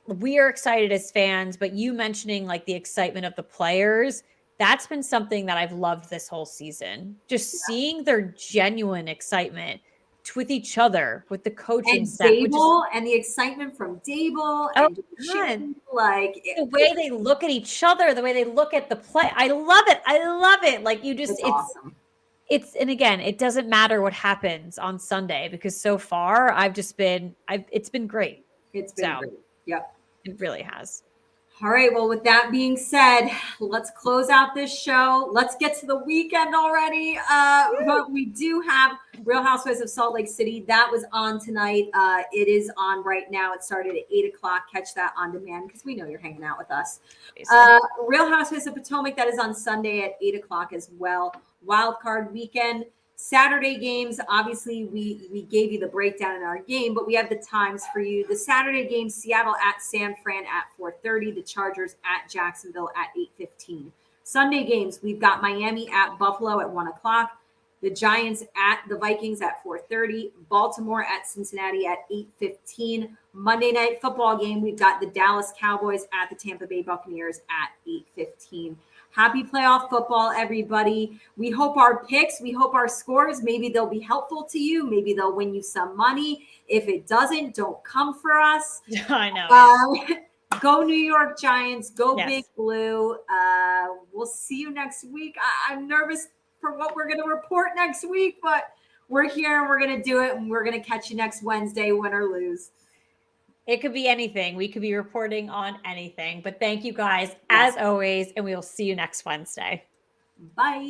we are excited as fans, but you mentioning, like, the excitement of the players, that's been something that I've loved this whole season. Just seeing their genuine excitement with each other, with the coaching staff. Dable, and the excitement from Dable. Like, the way they look at each other, the way they look at the play. I love it. Like, it's awesome. And again, it doesn't matter what happens on Sunday, because so far it's been great. It's been great. Yep. It really has. All right. Well, with that being said, let's close out this show. Let's get to the weekend already. But we do have Real Housewives of Salt Lake City. That was on tonight. It is on right now. It started at 8:00. Catch that on demand, because we know you're hanging out with us. Real Housewives of Potomac, that is on Sunday at 8:00 as well. Wild card weekend. Saturday games, obviously, we gave you the breakdown in our game, but we have the times for you. The Saturday game, Seattle at San Fran at 4:30, the Chargers at Jacksonville at 8:15. Sunday games, we've got Miami at Buffalo at 1 o'clock, the Giants at the Vikings at 4:30, Baltimore at Cincinnati at 8:15. Monday Night Football game, we've got the Dallas Cowboys at the Tampa Bay Buccaneers at 8:15. Happy playoff football, everybody. We hope our picks, we hope our scores, maybe they'll be helpful to you. Maybe they'll win you some money. If it doesn't, don't come for us. I know. Go New York Giants. Go Yes. Big Blue. We'll see you next week. I'm nervous for what we're going to report next week, but we're here and we're going to do it. And we're going to catch you next Wednesday, win or lose. It could be anything. We could be reporting on anything. But thank you guys, Yes. as always, and we will see you next Wednesday. Bye.